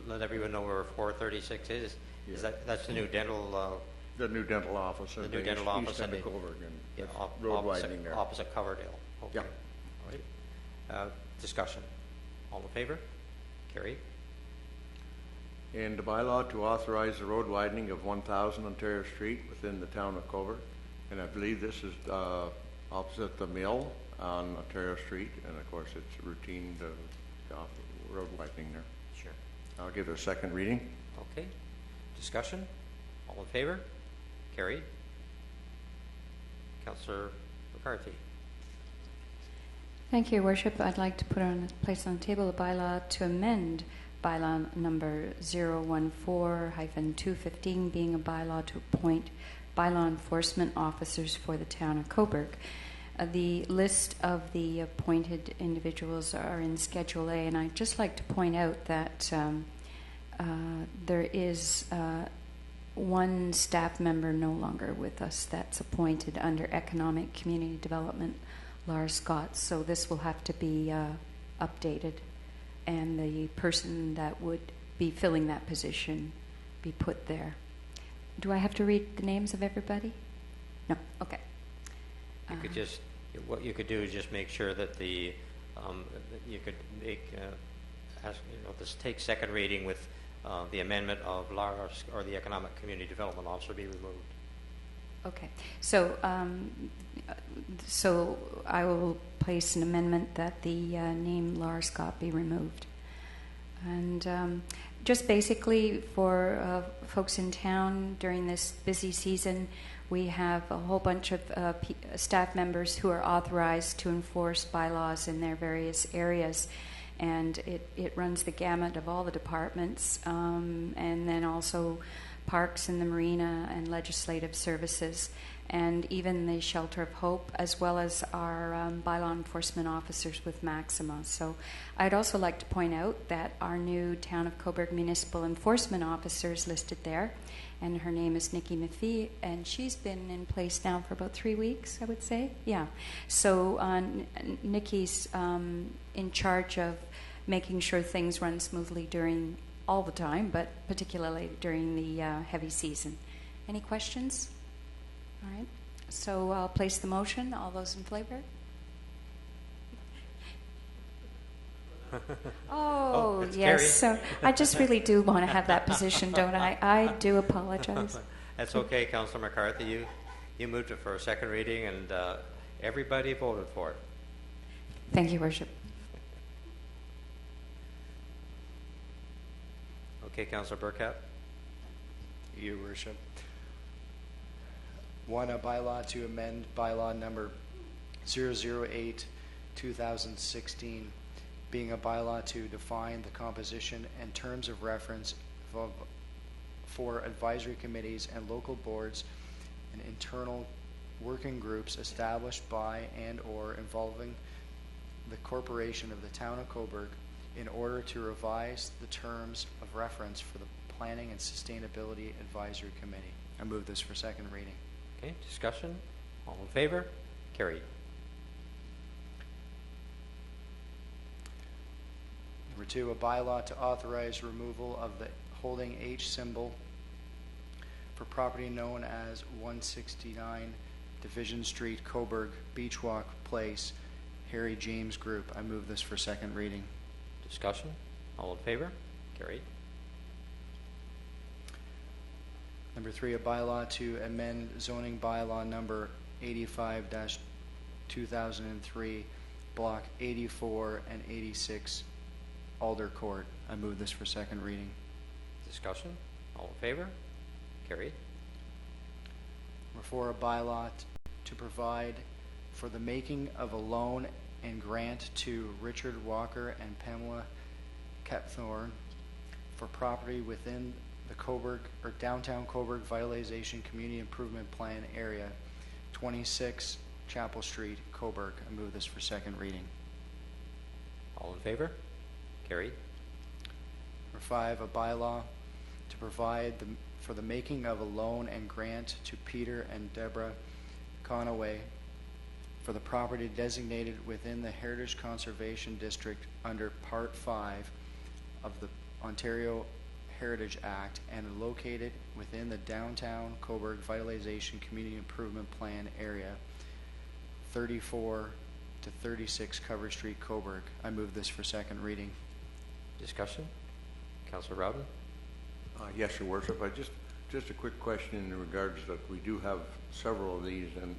Speaker 1: let everyone know where 436 is?
Speaker 13: Yeah.
Speaker 1: That's the new dental?
Speaker 13: The new dental office.
Speaker 1: The new dental office
Speaker 13: east end of Coburg, and
Speaker 1: yeah,
Speaker 13: road widening there.
Speaker 1: Opposite Coverdale. Okay.
Speaker 13: Yeah.
Speaker 1: All right. Discussion. All in favor? Carried.
Speaker 13: And a bylaw to authorize the road widening of 1000 Ontario Street within the Town of Coburg. And I believe this is opposite the mill on Ontario Street, and of course it's routine road widening there.
Speaker 1: Sure.
Speaker 13: I'll give it a second reading.
Speaker 1: Okay. Discussion. All in favor? Carried. Councillor McCarthy.
Speaker 7: Thank you, Your Worship. I'd like to place on the table a bylaw to amend bylaw number 014-215, being a bylaw to appoint bylaw enforcement officers for the Town of Coburg. The list of the appointed individuals are in Schedule A, and I'd just like to point out that there is one staff member no longer with us that's appointed under Economic Community Development, Lars Scott, so this will have to be updated, and the person that would be filling that position be put there. Do I have to read the names of everybody? No? Okay.
Speaker 1: You could just, what you could do is just make sure that you could make, this take second reading with the amendment of Lars, or the Economic Community Development Officer, be removed.
Speaker 7: Okay. So I will place an amendment that the name Lars Scott be removed. And just basically for folks in town during this busy season, we have a whole bunch of staff members who are authorized to enforce bylaws in their various areas. And it runs the gamut of all the departments, and then also parks and the marina and legislative services, and even the Shelter of Hope, as well as our bylaw enforcement officers with Maxima. So I'd also like to point out that our new Town of Coburg Municipal Enforcement Officer is listed there, and her name is Nikki Maffei, and she's been in place now for about 3 weeks, I would say. Yeah. So Nikki's in charge of making sure things run smoothly during all the time, but particularly during the heavy season. Any questions? All right. So I'll place the motion. All those in favor? Oh, yes. So I just really do want to have that position, don't I? I do apologize.
Speaker 1: That's okay, Councillor McCarthy. You moved it for a second reading, and everybody voted for it.
Speaker 7: Thank you, Worship.
Speaker 1: Okay, Councillor Burkett.
Speaker 8: Your Worship. One, a bylaw to amend bylaw number 008-2016, being a bylaw to define the composition and terms of reference for advisory committees and local boards and internal working groups established by and or involving the corporation of the Town of Coburg in order to revise the terms of reference for the Planning and Sustainability Advisory Committee. I move this for second reading.
Speaker 1: Okay, discussion. All in favor? Carried.
Speaker 8: Number 2, a bylaw to authorize removal of the holding H symbol for property known as 169 Division Street, Coburg, Beachwalk Place, Harry James Group. I move this for second reading.
Speaker 1: Discussion? All in favor? Carried.
Speaker 8: Number 3, a bylaw to amend zoning bylaw number 85-2003, block 84 and 86, Alder Court. I move this for second reading.
Speaker 1: Discussion? All in favor? Carried.
Speaker 8: Number 4, a bylaw to provide for the making of a loan and grant to Richard Walker and Pamela Kepthorne for property within the Coburg or downtown Coburg Vitalization Community Improvement Plan area, 26 Chapel Street, Coburg. I move this for second reading.
Speaker 1: All in favor? Carried.
Speaker 8: Number 5, a bylaw to provide for the making of a loan and grant to Peter and Deborah Conaway for the property designated within the Heritage Conservation District under Part 5 of the Ontario Heritage Act and located within the downtown Coburg Vitalization Community Improvement Plan area, 34 to 36 Cover Street, Coburg. I move this for second reading.
Speaker 1: Discussion? Councillor Rowden?
Speaker 13: Yes, Your Worship. Just a quick question in regards that we do have several of these, and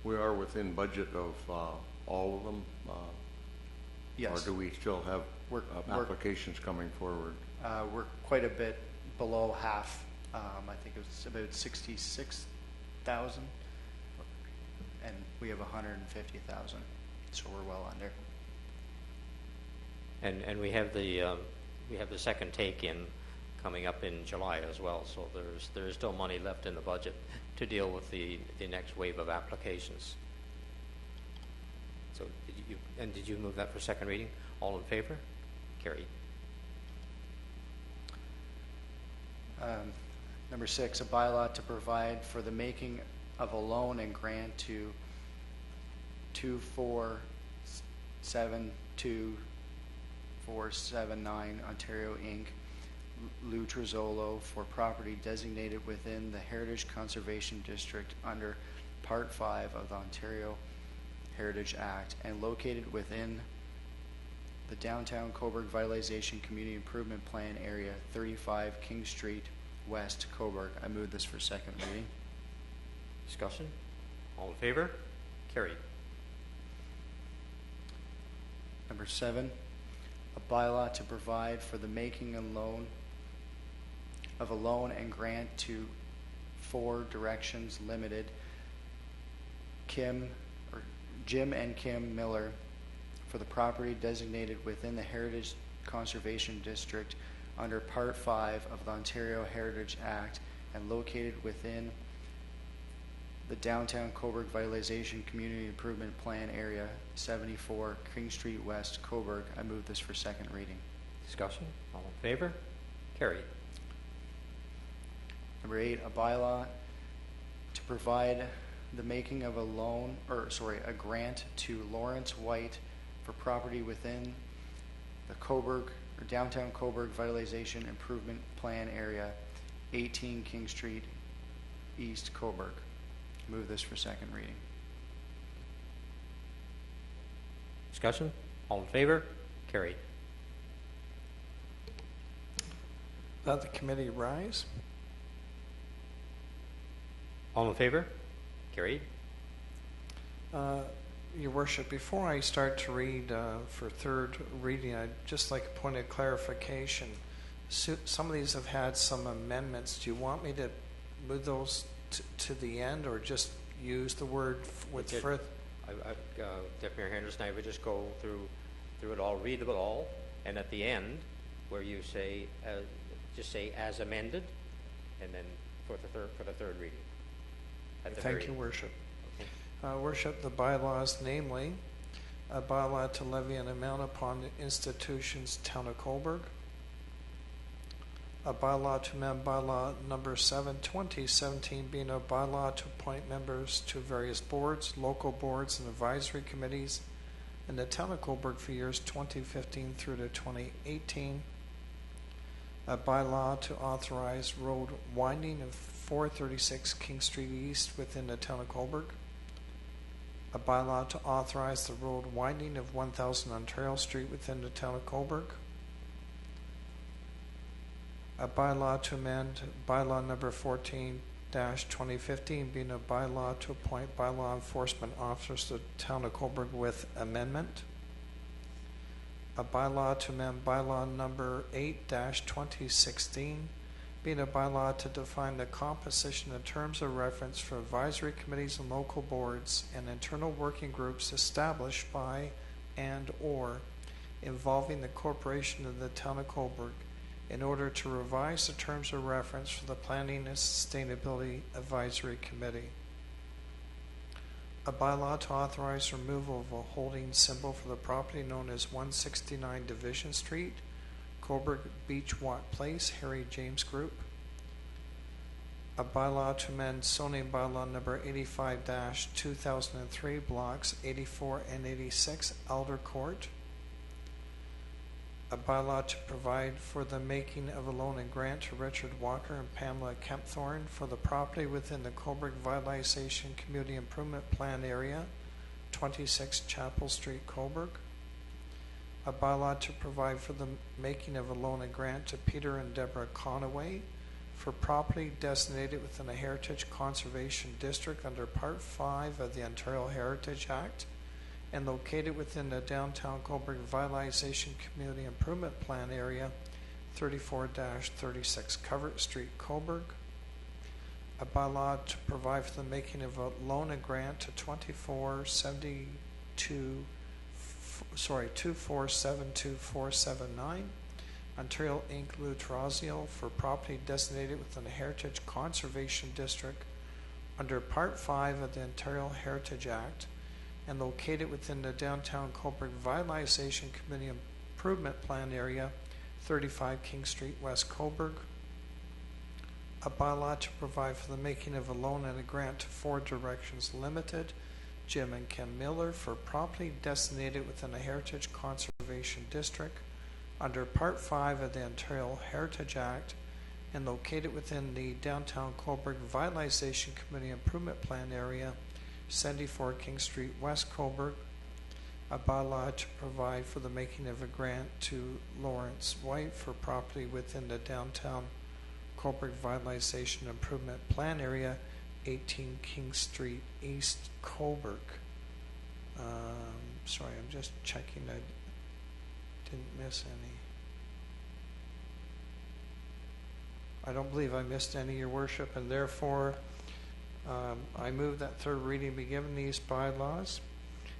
Speaker 13: we are within budget of all of them.
Speaker 8: Yes.
Speaker 13: Or do we still have applications coming forward?
Speaker 8: We're quite a bit below half. I think it was about 66,000, and we have 150,000, so we're well under.
Speaker 1: And we have the second take in coming up in July as well. So there is still money left in the budget to deal with the next wave of applications. So did you move that for second reading? All in favor? Carried.
Speaker 8: Number 6, a bylaw to provide for the making of a loan and grant to 2472479 Ontario Inc. Lou Trizzolo for property designated within the Heritage Conservation District under Part 5 of the Ontario Heritage Act and located within the downtown Coburg Vitalization Community Improvement Plan area, 35 King Street West, Coburg. I move this for second reading.
Speaker 1: Discussion? All in favor? Carried.
Speaker 8: Number 7, a bylaw to provide for the making of a loan and grant to 4 Directions Limited, Jim and Kim Miller, for the property designated within the Heritage Conservation District under Part 5 of the Ontario Heritage Act and located within the downtown Coburg Vitalization Community Improvement Plan area, 74 King Street West, Coburg. I move this for second reading.
Speaker 1: Discussion? All in favor? Carried.
Speaker 8: Number 8, a bylaw to provide the making of a grant to Lawrence White for property within the Coburg or downtown Coburg Vitalization Improvement Plan area, 18 King Street East, Coburg. Move this for second reading.
Speaker 1: Discussion? All in favor? Carried.
Speaker 2: Let the committee rise.
Speaker 1: All in favor? Carried.
Speaker 2: Your Worship, before I start to read for third reading, I'd just like a point of clarification. Some of these have had some amendments. Do you want me to move those to the end, or just use the word with further?
Speaker 1: Deputy Mayor Henderson, I would just go through it all, read it all, and at the end, where you say, just say as amended, and then for the third reading.
Speaker 2: Thank you, Worship. Worship, the bylaws, namely, a bylaw to levy an amount upon the institutions Town of Coburg, a bylaw to amend bylaw number 7, 2017, being a bylaw to appoint members to various boards, local boards, and advisory committees, in the town of Cobourg for years 2015 through to 2018. A bylaw to authorize road widening of 436 King Street East within the town of Cobourg. A bylaw to authorize the road widening of 1000 Ontario Street within the town of Cobourg. A bylaw to amend bylaw number 14-2015, being a bylaw to appoint bylaw enforcement officers to the town of Cobourg with amendment. A bylaw to amend bylaw number 8-2016, being a bylaw to define the composition and terms of reference for advisory committees and local boards and internal working groups established by and or involving the corporation of the town of Cobourg in order to revise the terms of reference for the Planning and Sustainability Advisory Committee. A bylaw to authorize removal of a holding symbol for the property known as 169 Division Street, Cobourg Beach Walk Place, Harry James Group. A bylaw to amend zoning bylaw number 85-2003, blocks 84 and 86, Alder Court. A bylaw to provide for the making of a loan and grant to Richard Walker and Pamela Kempthorne for the property within the Cobourg Vitalization Community Improvement Plan area, 26 Chapel Street, Cobourg. A bylaw to provide for the making of a loan and grant to Peter and Deborah Conaway for property designated within a Heritage Conservation District under Part 5 of the Ontario Heritage Act and located within the downtown Cobourg Vitalization Community Improvement Plan area, 34-36 Covert Street, Cobourg. A bylaw to provide for the making of a loan and grant to 2472479 Ontario Inc. Lutrazio for property designated within the Heritage Conservation District under Part 5 of the Ontario Heritage Act and located within the downtown Cobourg Vitalization Community Improvement Plan area, 35 King Street, West Cobourg. A bylaw to provide for the making of a loan and a grant to Four Directions Limited, Jim and Kim Miller, for property designated within the Heritage Conservation District under Part 5 of the Ontario Heritage Act and located within the downtown Cobourg Vitalization Community Improvement Plan area, 74 King Street, West Cobourg. A bylaw to provide for the making of a grant to Lawrence White for property within the downtown Cobourg Vitalization Improvement Plan area, 18 King Street, East Cobourg. Sorry, I'm just checking I didn't miss any. I don't believe I missed any, Your Worship, and therefore I move that third reading be given these bylaws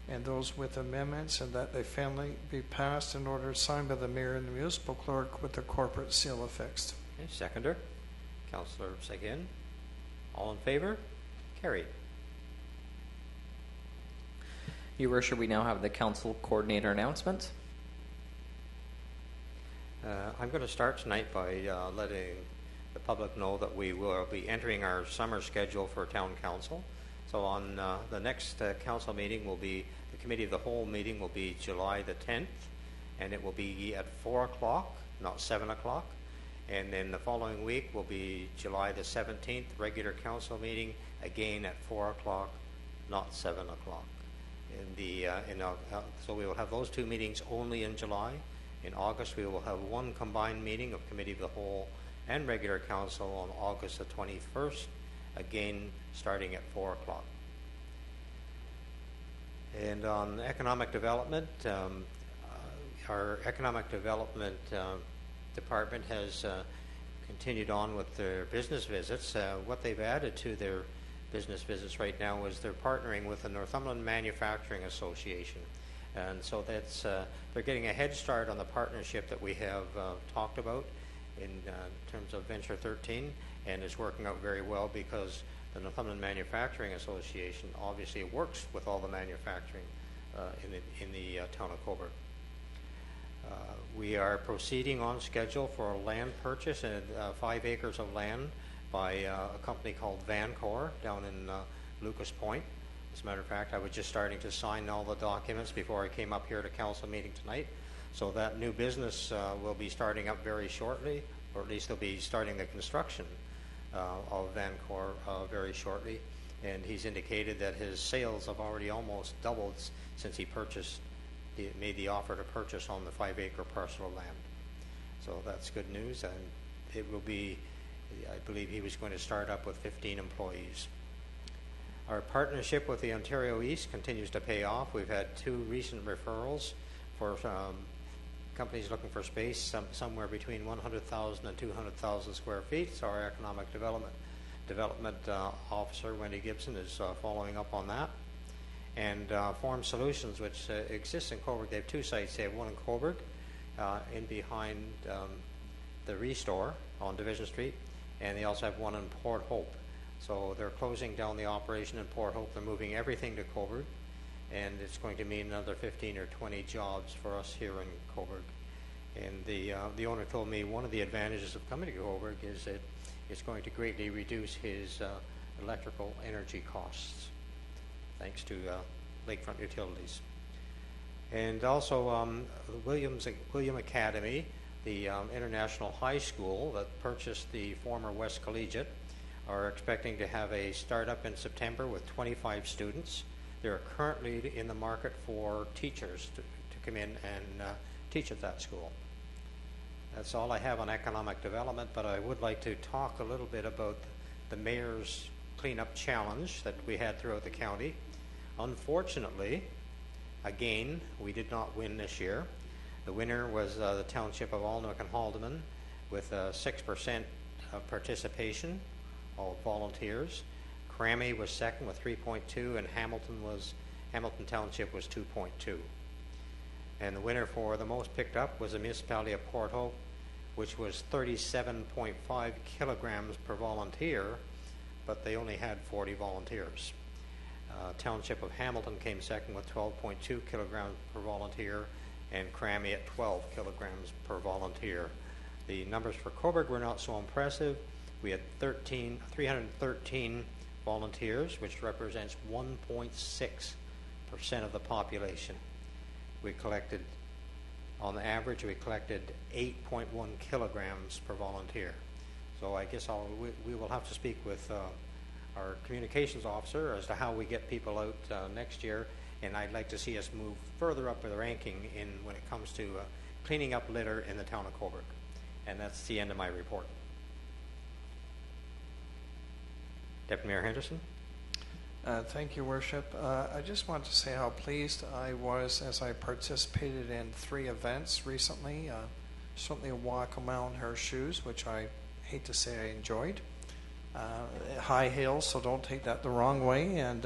Speaker 2: and those with amendments, and that they finally be passed in order signed by the mayor and the municipal clerk with the corporate seal affixed.
Speaker 1: Okay, seconder, Councillor Seguin. All in favor? Carried.
Speaker 3: Your Worship, we now have the council coordinator announcements.
Speaker 1: I'm going to start tonight by letting the public know that we will be entering our summer schedule for town council. So on the next council meeting will be, the committee of the whole meeting will be July the 10th, and it will be at 4 o'clock, not 7 o'clock. And then the following week will be July the 17th, regular council meeting, again at 4 o'clock, not 7 o'clock. So we will have those two meetings only in July. In August, we will have one combined meeting of committee of the whole and regular council on August the 21st, again starting at 4 o'clock. And on economic development, our economic development department has continued on with their business visits. What they've added to their business visits right now is they're partnering with the Northumberland Manufacturing Association. And so that's they're getting a head start on the partnership that we have talked about in terms of Venture 13, and it's working out very well because the Northumberland Manufacturing Association obviously works with all the manufacturing in the town of Cobourg. We are proceeding on schedule for a land purchase and 5 acres of land by a company called Vancor down in Lucas Point. As a matter of fact, I was just starting to sign all the documents before I came up here to council meeting tonight. So that new business will be starting up very shortly, or at least they'll be starting the construction of Vancor very shortly. And he's indicated that his sales have already almost doubled since he made the offer to purchase on the 5-acre parcel of land. So that's good news, and it will be, I believe he was going to start up with 15 employees. Our partnership with the Ontario East continues to pay off. We've had 2 recent referrals for companies looking for space, somewhere between 100,000 and 200,000 square feet. So our economic development officer, Wendy Gibson, is following up on that. And Form Solutions, which exists in Coburg, they have 2 sites. They have one in Coburg, in behind the Restore on Division Street, and they also have one in Port Hope. So they're closing down the operation in Port Hope. They're moving everything to Coburg, and it's going to mean another 15 or 20 jobs for us here in Coburg. And the owner told me one of the advantages of coming to Coburg is that it's going to greatly reduce his electrical energy costs, thanks to Lakefront Utilities. And also William Academy, the international high school that purchased the former West Collegiate, are expecting to have a startup in September with 25 students. They're currently in the market for teachers to come in and teach at that school. That's all I have on economic development, but I would like to talk a little bit about the mayor's cleanup challenge that we had throughout the county. Unfortunately, again, we did not win this year. The winner was the township of Alnwick and Haldeman with 6% participation of volunteers. Crammy was second with 3.2, and Hamilton Township was 2.2. And the winner for the most picked up was the municipality of Port Hope, which was 37.5 kilograms per volunteer, but they only had 40 volunteers. Township of Hamilton came second with 12.2 kilograms per volunteer, and Crammy at 12 kilograms per volunteer. The numbers for Coburg were not so impressive. We had 313 volunteers, which represents 1.6% of the population. We collected, on the average, we collected 8.1 kilograms per volunteer. So I guess we will have to speak with our communications officer as to how we get people out next year, and I'd like to see us move further up the ranking when it comes to cleaning up litter in the town of Coburg. And that's the end of my report. Deputy Mayor Henderson.
Speaker 2: Thank you, Worship. I just want to say how pleased I was as I participated in 3 events recently. Certainly a walk a mile in her shoes, which I hate to say I enjoyed. High heels, so don't take that the wrong way, and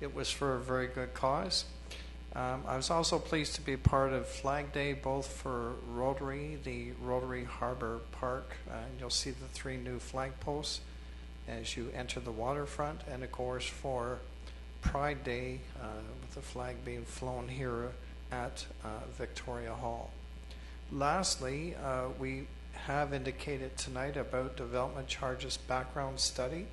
Speaker 2: it was for a very good cause. I was also pleased to be part of Flag Day, both for Rotary, the Rotary Harbor Park. You'll see the 3 new flag posts as you enter the waterfront, and of course for Pride Day, with the flag being flown here at Victoria Hall. Lastly, we have indicated tonight about development charges background study.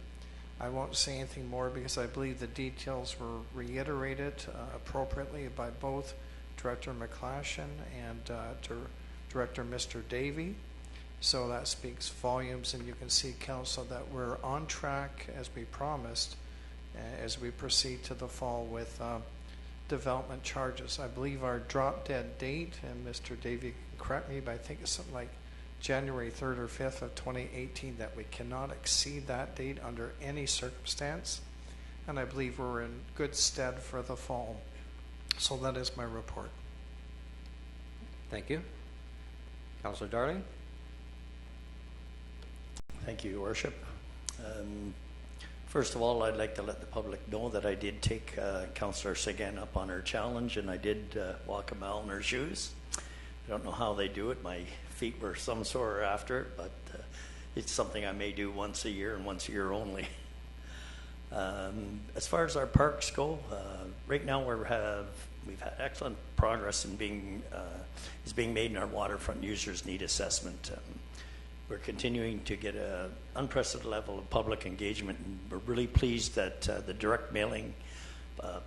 Speaker 2: I won't say anything more because I believe the details were reiterated appropriately by both Director McClashen and Director Mr. Davey. So that speaks volumes, and you can see, Council, that we're on track as we promised as we proceed to the fall with development charges. I believe our drop dead date, and Mr. Davey can correct me, but I think it's something like January 3rd or 5th of 2018, that we cannot exceed that date under any circumstance, and I believe we're in good stead for the fall. So that is my report.
Speaker 1: Thank you. Councillor Darling.
Speaker 9: Thank you, Your Worship. First of all, I'd like to let the public know that I did take Councillor Sagan up on her challenge, and I did walk a mile in her shoes. I don't know how they do it. My feet were some sore after it, but it's something I may do once a year and once a year only. As far as our parks go, right now we've had excellent progress in being made in our waterfront users need assessment. We're continuing to get an unprecedented level of public engagement, and we're really pleased that the direct mailing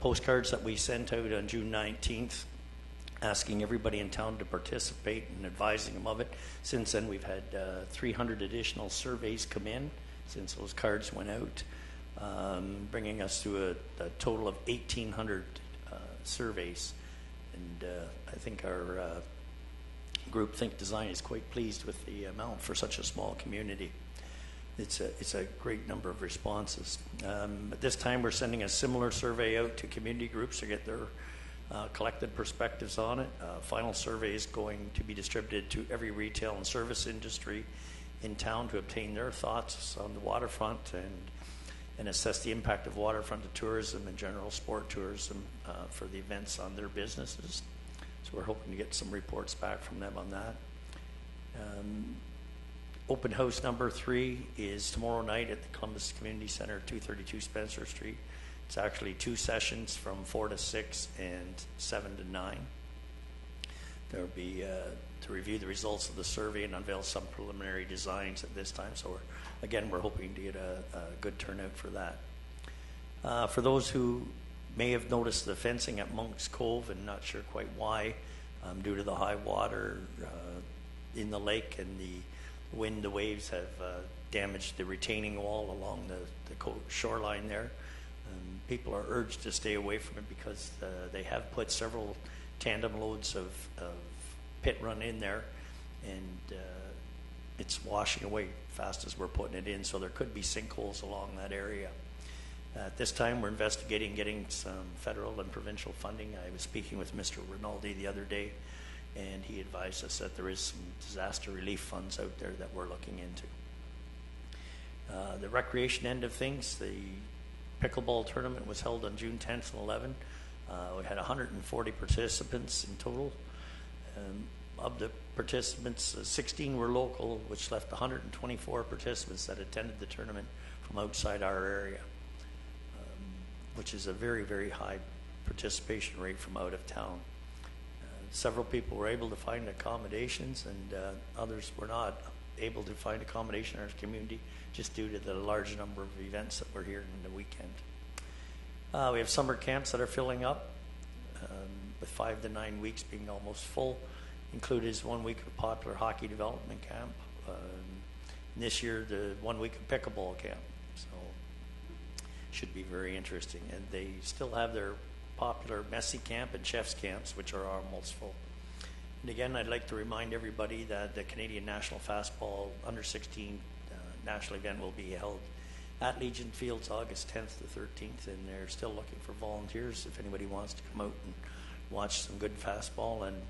Speaker 9: postcards that we sent out on June 19th, asking everybody in town to participate and advising them of it. Since then, we've had 300 additional surveys come in since those cards went out, bringing us to a total of 1,800 surveys. And I think our group Think Design is quite pleased with the amount for such a small community. It's a great number of responses. At this time, we're sending a similar survey out to community groups to get their collected perspectives on it. Final survey is going to be distributed to every retail and service industry in town to obtain their thoughts on the waterfront and assess the impact of waterfront to tourism and general sport tourism for the events on their businesses. So we're hoping to get some reports back from them on that. Open house number 3 is tomorrow night at the Columbus Community Center, 232 Spencer Street. It's actually 2 sessions from 4 to 6 and 7 to 9. There will be to review the results of the survey and unveil some preliminary designs at this time. So we're hoping to get a good turnout for that. For those who may have noticed the fencing at Monk's Cove and not sure quite why, due to the high water in the lake and the wind, the waves have damaged the retaining wall along the shoreline there. People are urged to stay away from it because they have put several tandem loads of pit run in there, and it's washing away fast as we're putting it in, so there could be sinkholes along that area. At this time, we're investigating getting some federal and provincial funding. I was speaking with Mr. Rinaldi the other day, and he advised us that there is some disaster relief funds out there that we're looking into. The recreation end of things, the Pickleball Tournament was held on June 10th and 11th. We had 140 participants in total. Of the participants, 16 were local, which left 124 participants that attended the tournament from outside our area, which is a very, very high participation rate from out of town. Several people were able to find accommodations, and others were not able to find accommodation in our community just due to the large number of events that were here in the weekend. We have summer camps that are filling up, with 5 to 9 weeks being almost full. Included is 1 week of popular hockey development camp. And this year, the 1 week of pickleball camp. So should be very interesting. And they still have their popular messy camp and chef's camps, which are almost full. And again, I'd like to remind everybody that the Canadian National Fastball Under 16 national event will be held at Legion Fields August 10th to 13th, and they're still looking for volunteers if anybody wants to come out and watch some good fastball and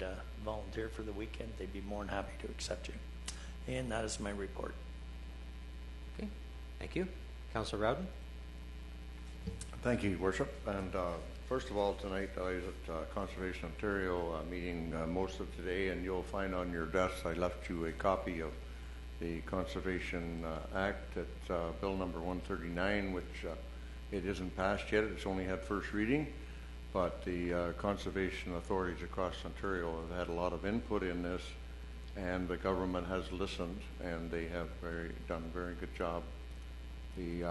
Speaker 9: volunteer for the weekend. They'd be more than happy to accept you. And that is my report.
Speaker 1: Okay, thank you. Councillor Rowden.
Speaker 13: Thank you, Your Worship. And first of all, tonight I was at Conservation Ontario meeting most of today, and you'll find on your desk I left you a copy of the Conservation Act. It's Bill number 139, which it isn't passed yet. It's only had first reading, but the conservation authorities across Ontario have had a lot of input in this, and the government has listened, and they have done a very good job. The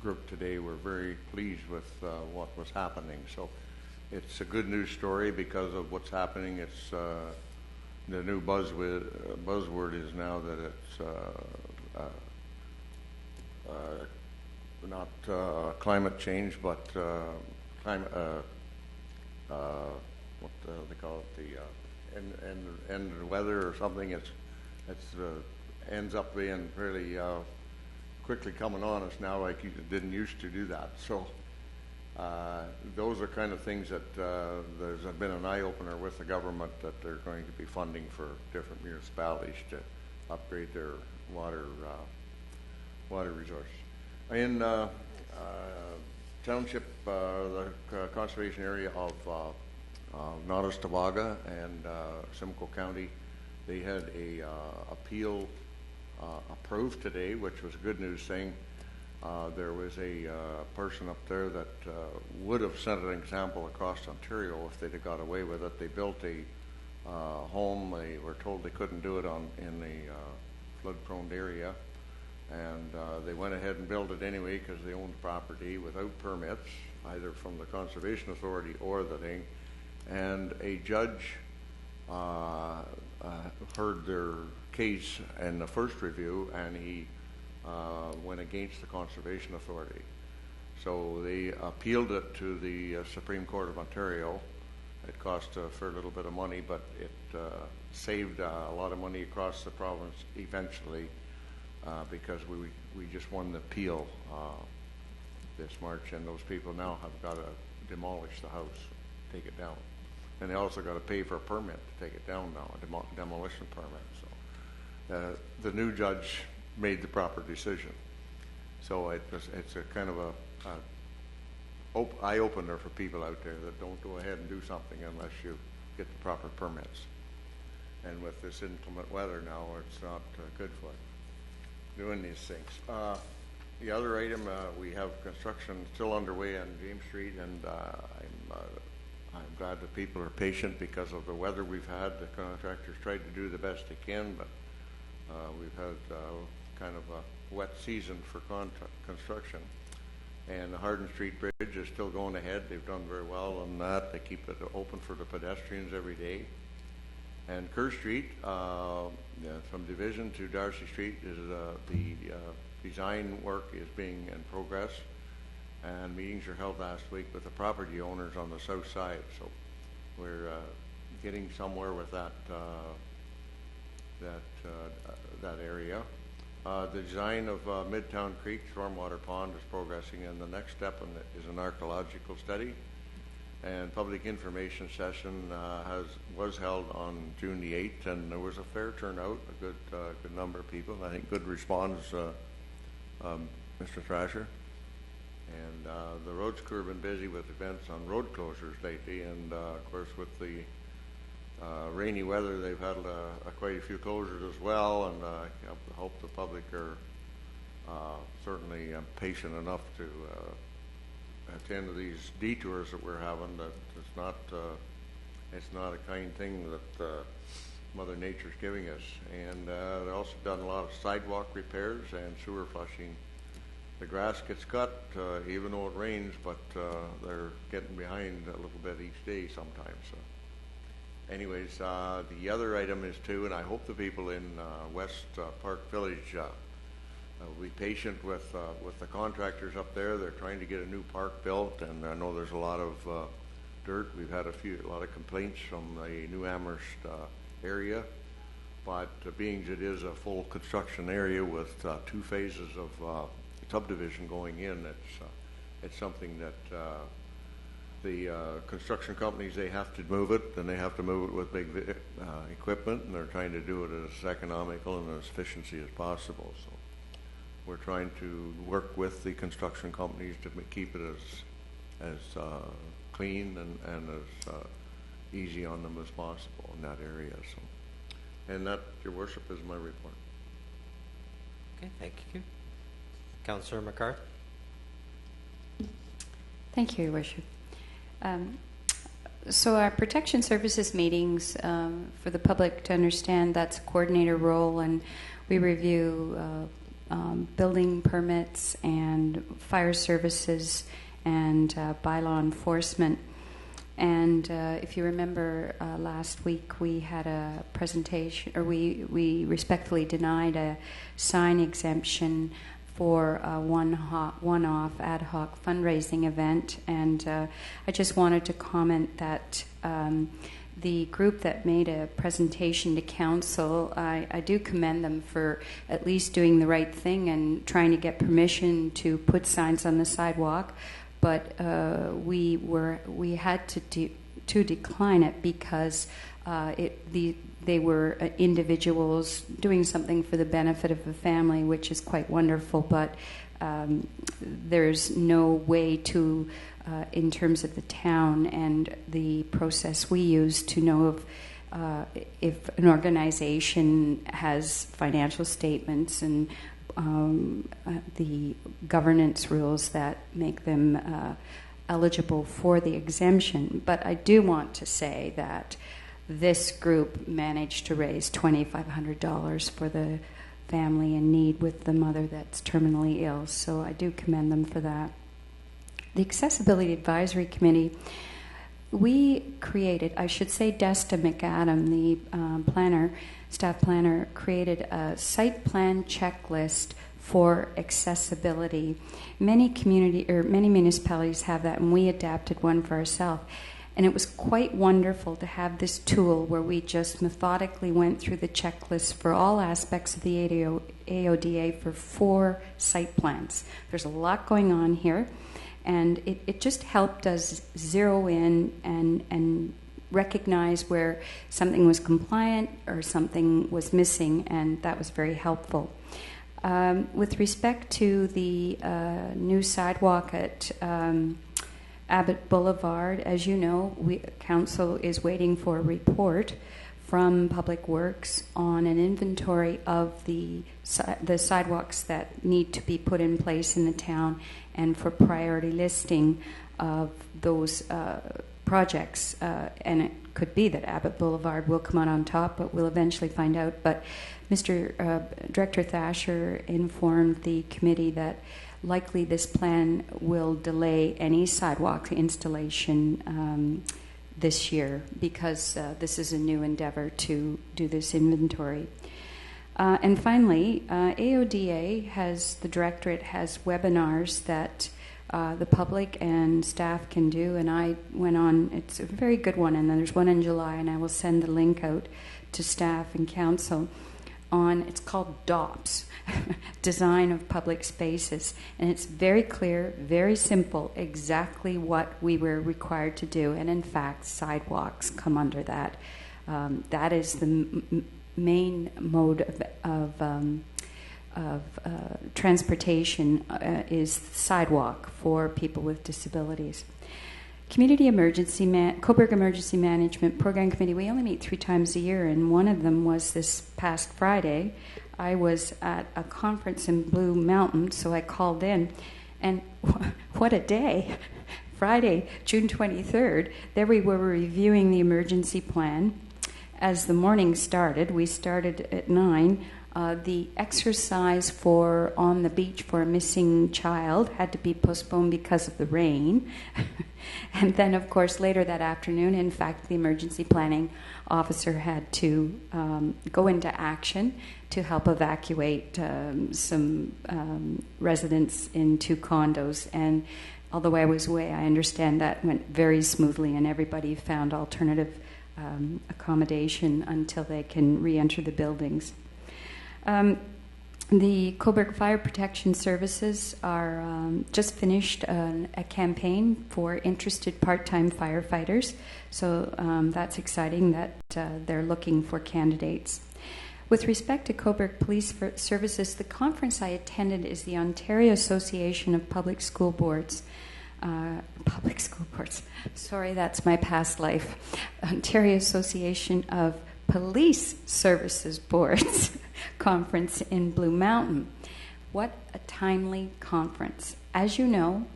Speaker 13: group today were very pleased with what was happening. So it's a good news story because of what's happening. It's the new buzzword is now that it's not climate change, but climate. What they call it? The end weather or something. It's ends up being really quickly coming on us now, like you didn't used to do that. So those are kind of things that there's been an eye-opener with the government that they're going to be funding for different municipalities to upgrade their water resources. In township, the conservation area of Notice-Tavaga and Simcoe County, they had a appeal approved today, which was a good news thing. There was a person up there that would have sent an example across Ontario if they'd have got away with it. They built a home. They were told they couldn't do it in the flood-prone area, And they went ahead and built it anyway because they owned property without permits, either from the Conservation Authority or the thing. And a judge heard their case in the first review, and he went against the Conservation Authority. So they appealed it to the Supreme Court of Ontario. It cost a fair little bit of money, but it saved a lot of money across the province eventually, because we just won the appeal this March, and those people now have got to demolish the house, take it down. And they also got to pay for a permit to take it down now, a demolition permit. So the new judge made the proper decision. So it's a kind of a eye-opener for people out there that don't go ahead and do something unless you get the proper permits. And with this inclement weather now, it's not good for doing these things. The other item, we have construction still underway on James Street, and I'm glad that people are patient because of the weather we've had. The contractors tried to do the best they can, but we've had kind of a wet season for construction. And the Hardin Street Bridge is still going ahead. They've done very well on that. They keep it open for the pedestrians every day. And Kerr Street, from Division to Darcy Street, is the design work is being in progress. And meetings were held last week with the property owners on the south side. So we're getting somewhere with that area. The design of Midtown Creek Stormwater Pond is progressing, and the next step is an archaeological study. And public information session was held on June the 8th, and there was a fair turnout, a good number of people. I think good response, Mr. Thrasher. And the roads crew have been busy with events on road closures lately, and of course with the rainy weather, they've had quite a few closures as well, and I hope the public are certainly patient enough to attend to these detours that we're having. That it's not a kind thing that Mother Nature's giving us. And they've also done a lot of sidewalk repairs and sewer flushing. The grass gets cut even though it rains, but they're getting behind a little bit each day sometimes. So. Anyways, the other item is too, and I hope the people in West Park Village will be patient with the contractors up there. They're trying to get a new park built, and I know there's a lot of dirt. We've had a lot of complaints from the New Amherst area, but being it is a full construction area with 2 phases of subdivision going in, it's something that the construction companies, they have to move it, and they have to move it with big equipment, and they're trying to do it as economical and as efficiency as possible. So we're trying to work with the construction companies to keep it as clean and as easy on them as possible in that area. So, and that, Your Worship, is my report.
Speaker 1: Okay, thank you. Councillor McCarthy.
Speaker 7: Thank you, Your Worship. So our protection services meetings, for the public to understand, that's a coordinator role, and we review building permits and fire services and bylaw enforcement. And if you remember, last week we had a presentation, or we respectfully denied a sign exemption for a one-off ad hoc fundraising event. And I just wanted to comment that the group that made a presentation to council, I do commend them for at least doing the right thing and trying to get permission to put signs on the sidewalk. But we had to decline it because they were individuals doing something for the benefit of the family, which is quite wonderful. But there's no way to, in terms of the town and the process we use, to know if an organization has financial statements and the governance rules that make them eligible for the exemption. But I do want to say that this group managed to raise $2,500 for the family in need with the mother that's terminally ill. So I do commend them for that. The Accessibility Advisory Committee, we created, I should say Desta McAdam, the staff planner, created a site plan checklist for accessibility. Many municipalities have that, and we adapted one for ourselves. And it was quite wonderful to have this tool where we just methodically went through the checklist for all aspects of the AODA for 4 site plans. There's a lot going on here, and it just helped us zero in and recognize where something was compliant or something was missing, and that was very helpful. With respect to the new sidewalk at Abbott Boulevard, as you know, Council is waiting for a report from Public Works on an inventory of the sidewalks that need to be put in place in the town, and for priority listing of those projects. And it could be that Abbott Boulevard will come out on top, but we'll eventually find out. But Mr. Director Thacher informed the committee that likely this plan will delay any sidewalk installation this year, because this is a new endeavor to do this inventory. And finally, AODA the directorate has webinars that the public and staff can do, and I went on, it's a very good one, and then there's one in July, and I will send the link out to staff and council on, it's called DOPS, Design of Public Spaces, and it's very clear, very simple, exactly what we were required to do, and in fact sidewalks come under that. That is the main mode of transportation is sidewalk for people with disabilities. Coburg Emergency Management Program Committee, we only meet 3 times a year, and one of them was this past Friday. I was at a conference in Blue Mountain, so I called in, and what a day. Friday, June 23rd, there we were reviewing the emergency plan. As the morning started, we started at 9. The exercise on the beach for a missing child had to be postponed because of the rain. And then, of course, later that afternoon, in fact, the emergency planning officer had to go into action to help evacuate some residents in 2 condos. And although I was away, I understand that went very smoothly, and everybody found alternative accommodation until they can re-enter the buildings. The Coburg Fire Protection Services are just finished a campaign for interested part-time firefighters, so that's exciting that they're looking for candidates. With respect to Coburg Police Services, the conference I attended is the Ontario Association of Public School Boards. Sorry, that's my past life. Ontario Association of Police Services Boards conference in Blue Mountain. What a timely conference. As you know,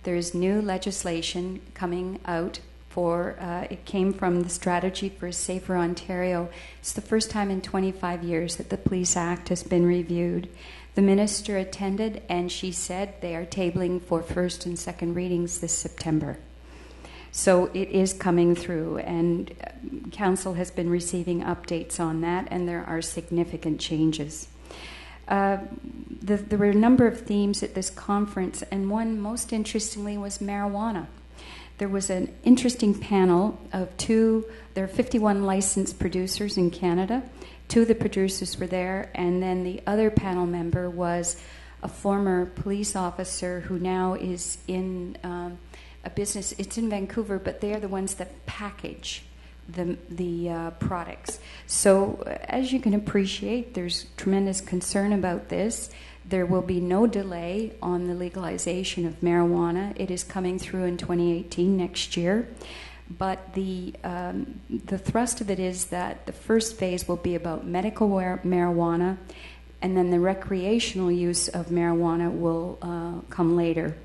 Speaker 7: there's new legislation coming out it came from the Strategy for a Safer Ontario. It's the first time in 25 years that the Police Act has been reviewed. The minister attended, and she said they are tabling for first and second readings this September. So it is coming through, and Council has been receiving updates on that, and there are significant changes. There were a number of themes at this conference, and one most interestingly was marijuana. There was an interesting panel of there are 51 licensed producers in Canada. 2 of the producers were there, and then the other panel member was a former police officer who now is in a business. It's in Vancouver, but they are the ones that package the products. So as you can appreciate, there's tremendous concern about this. There will be no delay on the legalization of marijuana. It is coming through in 2018, next year. But the thrust of it is that the first phase will be about medical marijuana, and then the recreational use of marijuana will come later.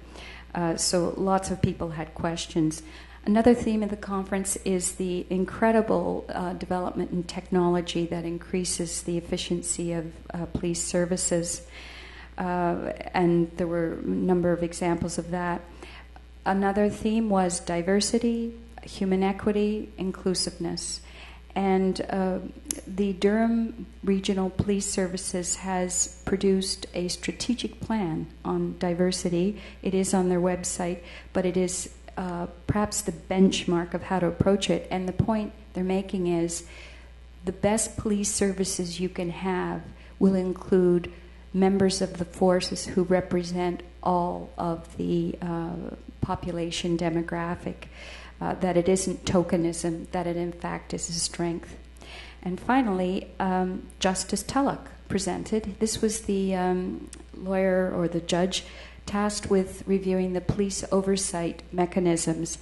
Speaker 7: So lots of people had questions. Another theme of the conference is the incredible development in technology that increases the efficiency of police services. And there were a number of examples of that. Another theme was diversity, human equity, inclusiveness. And the Durham Regional Police Services has produced a strategic plan on diversity. It is on their website, but it is perhaps the benchmark of how to approach it. And the point they're making is the best police services you can have will include members of the forces who represent all of the population demographic, that it isn't tokenism, that it in fact is a strength. And finally, Justice Tulloch presented. This was the lawyer or the judge tasked with reviewing the police oversight mechanisms.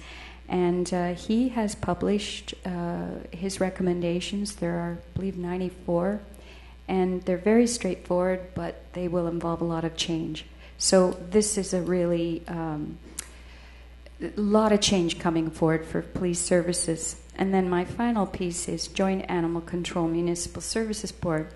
Speaker 7: And he has published his recommendations. There are, I believe, 94. And they're very straightforward, but they will involve a lot of change. So this is a really lot of change coming forward for police services. And then my final piece is Joint Animal Control Municipal Services Board.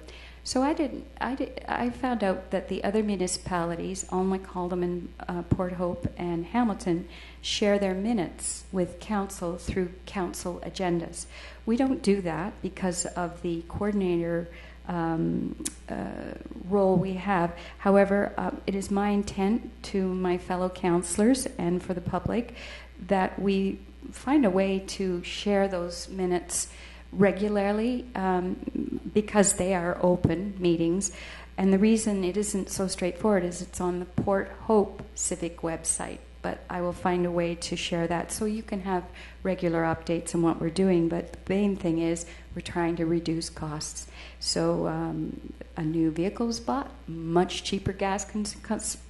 Speaker 7: So I found out that the other municipalities, Alnwick, Haldimand, Port Hope, and Hamilton, share their minutes with council through council agendas. We don't do that because of the coordinator role we have. However, it is my intent to my fellow councillors and for the public that we find a way to share those minutes regularly because they are open meetings. And the reason it isn't so straightforward is it's on the Port Hope Civic website. But I will find a way to share that so you can have regular updates on what we're doing. But the main thing is we're trying to reduce costs. So a new vehicle was bought, much cheaper gas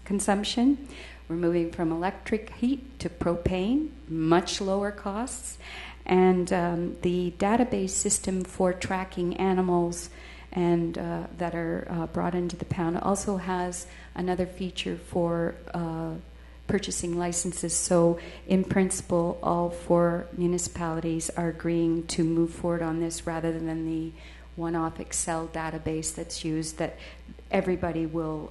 Speaker 7: consumption. We're moving from electric heat to propane, much lower costs. And the database system for tracking animals and that are brought into the pound also has another feature for purchasing licenses. So in principle, all 4 municipalities are agreeing to move forward on this rather than the one-off Excel database that's used, that everybody will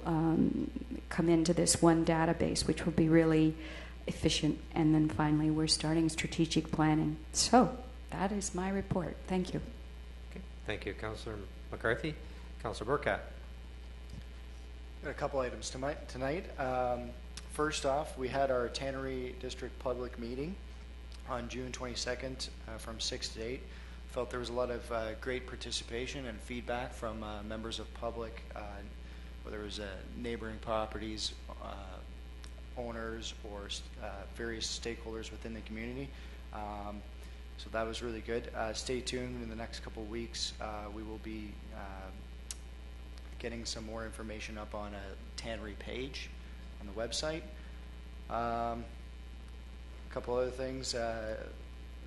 Speaker 7: come into this one database, which will be really efficient. And then finally, we're starting strategic planning. So that is my report. Thank you.
Speaker 1: Okay. Thank you, Councillor McCarthy. Councillor Burkett.
Speaker 8: Got a couple items tonight. First off, we had our Tannery District Public Meeting on June 22nd from 6 to 8. Felt there was a lot of great participation and feedback from members of public, whether it was neighboring properties, owners, or various stakeholders within the community. So that was really good. Stay tuned. In the next couple of weeks, we will be getting some more information up on a Tannery page on the website. A couple other things.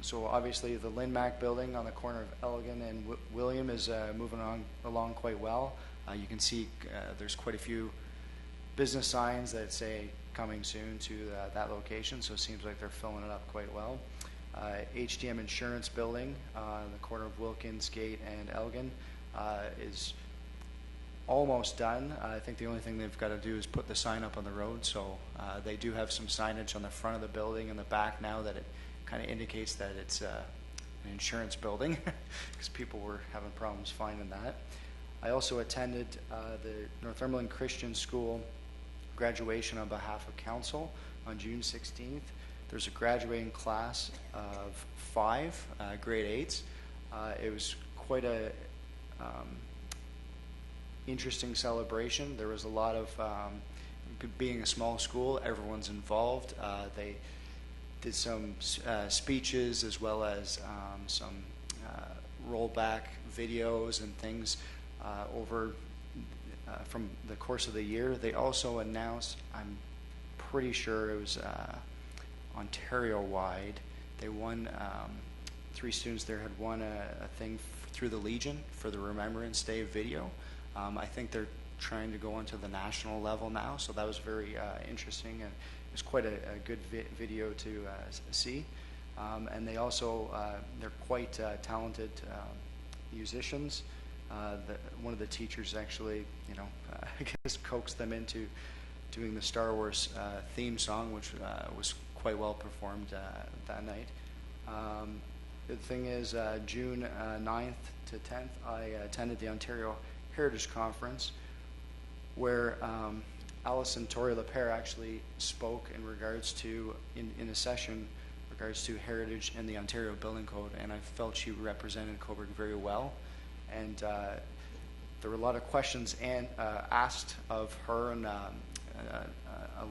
Speaker 8: So obviously the Lindmac building on the corner of Elgin and William is moving along quite well. You can see there's quite a few business signs that say coming soon to that location, so it seems like they're filling it up quite well. HDM Insurance building on the corner of Wilkins Gate and Elgin is almost done. I think the only thing they've got to do is put the sign up on the road. So they do have some signage on the front of the building and the back now that it kind of indicates that it's an insurance building because people were having problems finding that. I also attended the Northumberland Christian School graduation on behalf of council on June 16th. There's a graduating class of 5 grade 8s. It was quite a interesting celebration. There was a lot of, being a small school, everyone's involved. They did some speeches as well as some rollback videos and things over from the course of the year. They also announced, I'm pretty sure it was Ontario-wide, they won, 3 students there had won a thing through the Legion for the Remembrance Day video. I think they're trying to go onto the national level now, so that was very interesting, and it was quite a good video to see. And they also, they're quite talented musicians. One of the teachers actually, I guess coaxed them into doing the Star Wars theme song, which was quite well performed that night. The thing is, June 9th to 10th, I attended the Ontario Heritage Conference, where Alison Torrey-Lapere actually spoke in regards to, in a session, regards to heritage and the Ontario Building Code, and I felt she represented Cobourg very well. And there were a lot of questions asked of her and a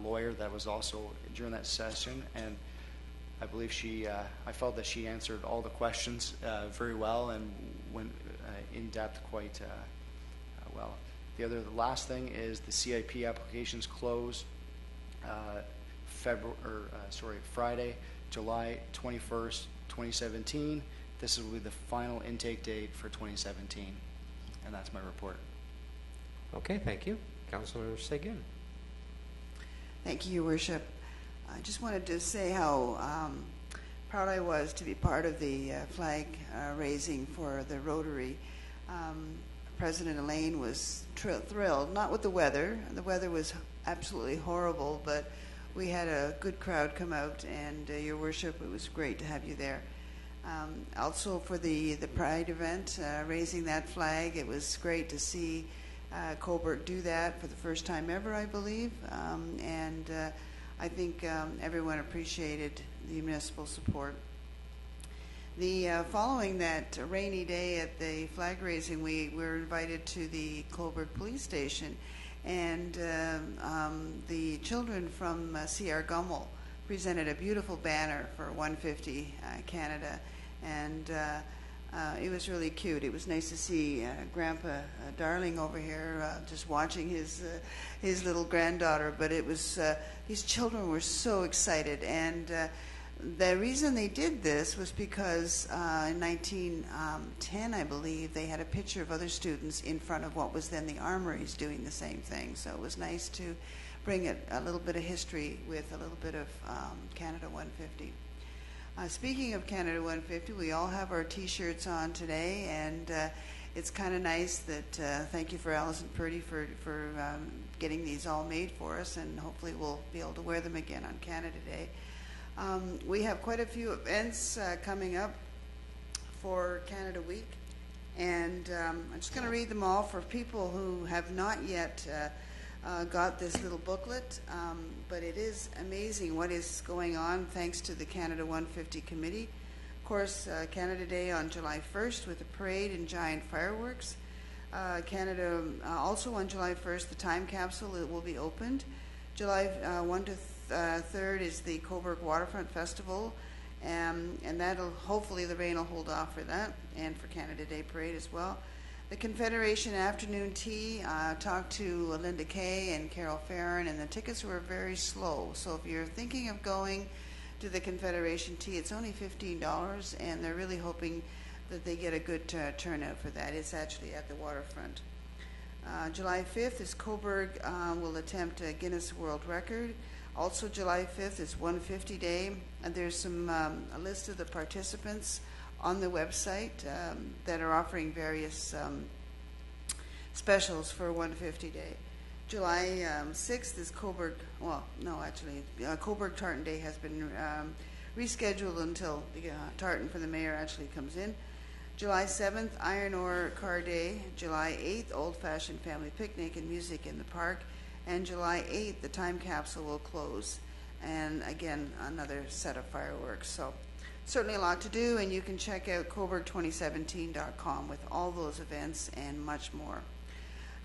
Speaker 8: lawyer that was also during that session, and I believe I felt that she answered all the questions very well and went in depth quite well. The last thing is the CIP applications close Friday, July 21st, 2017. This will be the final intake date for 2017, and that's my report.
Speaker 1: Okay, thank you. Councillor Seguin.
Speaker 6: Thank you, Your Worship. I just wanted to say how proud I was to be part of the flag raising for the Rotary. President Elaine was thrilled, not with the weather. The weather was absolutely horrible, but we had a good crowd come out, and Your Worship, it was great to have you there. Also for the Pride event, raising that flag, it was great to see Cobourg do that for the first time ever, I believe, and I think everyone appreciated the municipal support. Following that rainy day at the flag raising, we were invited to the Cobourg Police Station, and the children from C.R. Gummel presented a beautiful banner for 150 Canada, and it was really cute. It was nice to see Grandpa Darling over here just watching his little granddaughter, but it was these children were so excited, and the reason they did this was because in 1910, I believe, they had a picture of other students in front of what was then the armories doing the same thing. So it was nice to bring it a little bit of history with a little bit of Canada 150. Speaking of Canada 150, we all have our T-shirts on today, and it's kind of nice that, thank you for Alison Purdy for getting these all made for us, and hopefully we'll be able to wear them again on Canada Day. We have quite a few events coming up for Canada Week, and I'm just going to read them all for people who have not yet got this little booklet, but it is amazing what is going on thanks to the Canada 150 Committee. Of course, Canada Day on July 1st with a parade and giant fireworks. Canada, also on July 1st, the time capsule will be opened. July 1 to 3rd is the Cobourg Waterfront Festival, and that'll, hopefully the rain will hold off for that, and for Canada Day Parade as well. The Confederation Afternoon Tea, talked to Linda Kay and Carol Farron, and the tickets were very slow. So if you're thinking of going to the Confederation Tea, it's only $15, and they're really hoping that they get a good turnout for that. It's actually at the waterfront. July 5th is Cobourg will attempt a Guinness World Record. Also July 5th is 150 Day, and there's a list of the participants on the website that are offering various specials for 150 Day. July 6th is Cobourg, Cobourg Tartan Day has been rescheduled until the tartan for the mayor actually comes in. July 7th, Iron Ore Car Day. July 8th, Old Fashioned Family Picnic and Music in the Park. And July 8th, the time capsule will close. And again, another set of fireworks. So certainly a lot to do, and you can check out Cobourg2017.com with all those events and much more.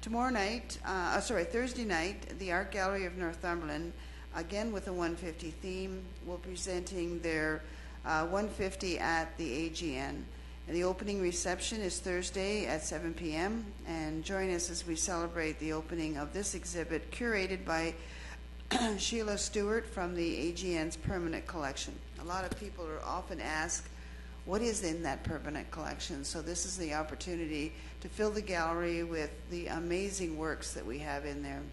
Speaker 6: Thursday night, the Art Gallery of Northumberland, again with a 150 theme, will be presenting their 150 at the AGN. And the opening reception is Thursday at 7 p.m. And join us as we celebrate the opening of this exhibit, curated by Sheila Stewart from the AGN's permanent collection. A lot of people are often asked, what is in that permanent collection? So this is the opportunity to fill the gallery with the amazing works that we have in there.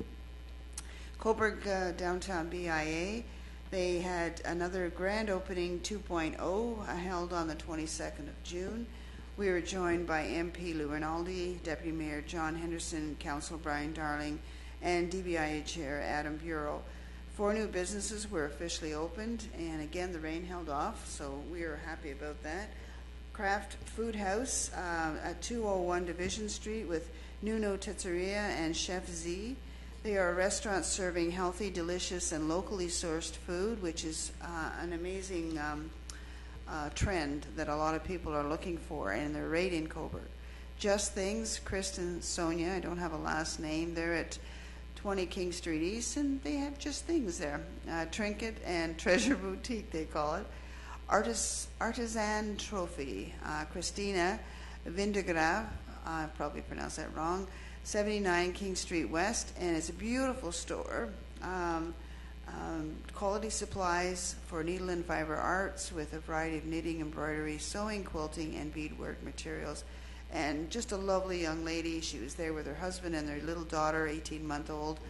Speaker 6: Cobourg Downtown BIA They had another grand opening 2.0 held on the 22nd of June. We were joined by MP Lou Rinaldi, Deputy Mayor John Henderson, Councillor Brian Darling, and DBIA Chair Adam Bureau. 4 new businesses were officially opened, and again, the rain held off, so we are happy about that. Craft Food House at 201 Division Street with Nuno Tizzeria and Chef Z. They are a restaurant serving healthy, delicious, and locally sourced food, which is an amazing trend that a lot of people are looking for, and they're right in Cobourg. Just Things, Kristen Sonia, I don't have a last name, they're at 20 King Street East, and they have Just Things there. Trinket and Treasure Boutique, they call it. Artisan Trophy, Christina Vindegrav, I probably pronounced that wrong, 79 King Street West, and it's a beautiful store. Quality supplies for needle and fiber arts with a variety of knitting, embroidery, sewing, quilting, and beadwork materials. And just a lovely young lady. She was there with her husband and their little daughter, 18-month-old.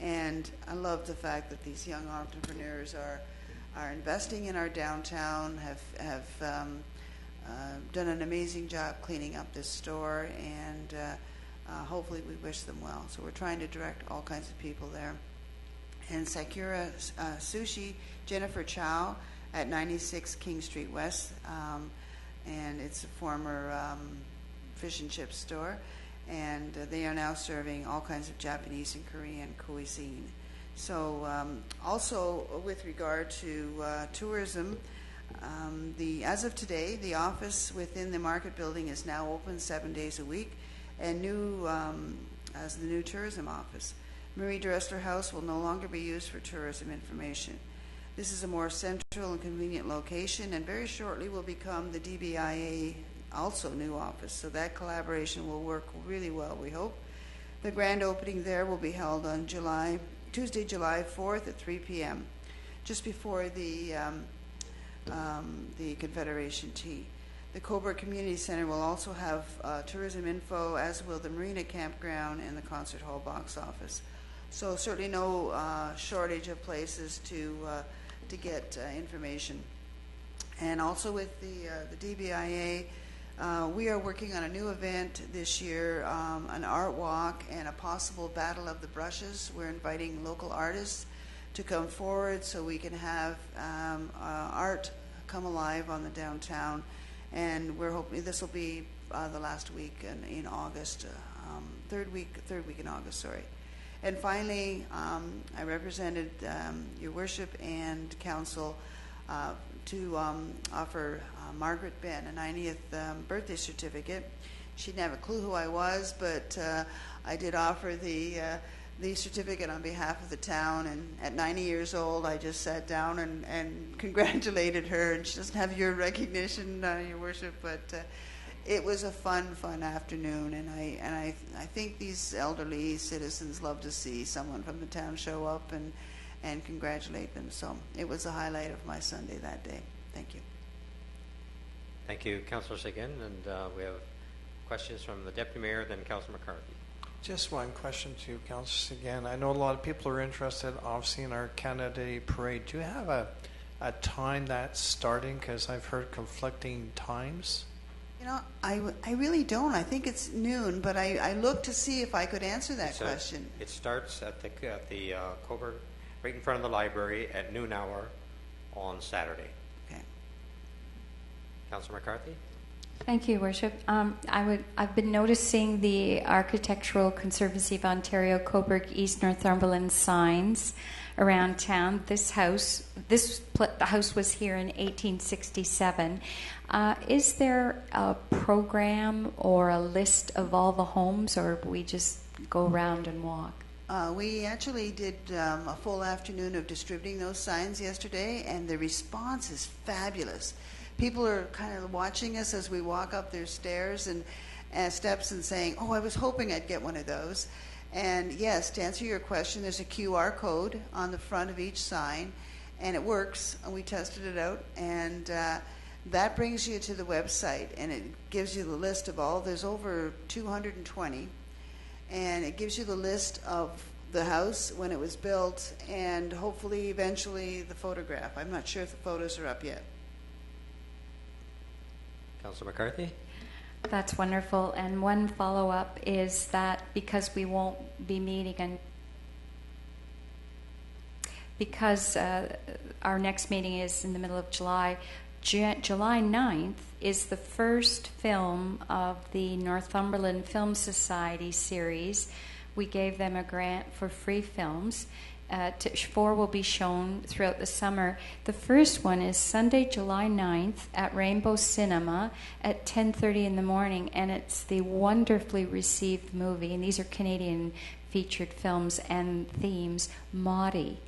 Speaker 6: And I love the fact that these young entrepreneurs are investing in our downtown, have done an amazing job cleaning up this store, and hopefully we wish them well. So we're trying to direct all kinds of people there. And Sakura Sushi, Jennifer Chow at 96 King Street West, and it's a former fish and chip store, and they are now serving all kinds of Japanese and Korean cuisine. So also with regard to tourism, as of today, the office within the Market Building is now open 7 days a week, and as the new tourism office. Marie Dressler House will no longer be used for tourism information. This is a more central and convenient location, and very shortly will become the DBIA also new office. So that collaboration will work really well, we hope. The grand opening there will be held on Tuesday, July 4th at 3 p.m., just before the Confederation Tea. The Cobourg Community Center will also have tourism info, as will the Marina Campground and the Concert Hall box office. So certainly no shortage of places to get information. And also with the DBIA, we are working on a new event this year, an art walk and a possible battle of the brushes. We're inviting local artists to come forward so we can have art come alive on the downtown. And we're hoping this will be the last week in August, third week in August, sorry. And finally, I represented Your Worship and Council to offer Margaret Ben a 90th birthday certificate. She didn't have a clue who I was, but I did offer the certificate on behalf of the town, and at 90 years old, I just sat down and congratulated her, and she doesn't have your recognition, Your Worship, but it was a fun afternoon, and I think these elderly citizens love to see someone from the town show up and congratulate them. So it was a highlight of my Sunday that day. Thank you.
Speaker 1: Thank you, Councillor Seguin, and we have questions from the Deputy Mayor, then Councillor McCarthy.
Speaker 2: Just one question to you, Councillor Seguin. I know a lot of people are interested, obviously, in our Canada Day Parade. Do you have a time that's starting? Because I've heard conflicting times.
Speaker 6: You know, I really don't. I think it's noon, but I looked to see if I could answer that question.
Speaker 1: It starts at the Cobourg, right in front of the library at noon hour on Saturday.
Speaker 6: Okay.
Speaker 1: Councillor McCarthy?
Speaker 7: Thank you, Worship. I've been noticing the Architectural Conservancy of Ontario, Cobourg East Northumberland signs around town. The house was here in 1867. Is there a program or a list of all the homes, or do we just go around and walk?
Speaker 6: We actually did a full afternoon of distributing those signs yesterday, and the response is fabulous. People are kind of watching us as we walk up their stairs and steps and saying, "Oh, I was hoping I'd get one of those." And yes, to answer your question, there's a QR code on the front of each sign, and it works. And we tested it out, and that brings you to the website, and it gives you the list of all. There's over 220, and it gives you the list of the house when it was built, and hopefully eventually the photograph. I'm not sure if the photos are up yet.
Speaker 1: Councillor McCarthy?
Speaker 7: That's wonderful. And one follow-up is that because we won't be meeting and because our next meeting is in the middle of July, July 9th is the first film of the Northumberland Film Society series. We gave them a grant for free films. 4 will be shown throughout the summer. The first one is Sunday, July 9th at Rainbow Cinema at 10:30 in the morning, and it's the wonderfully received movie, and these are Canadian featured films and themes, Maudie.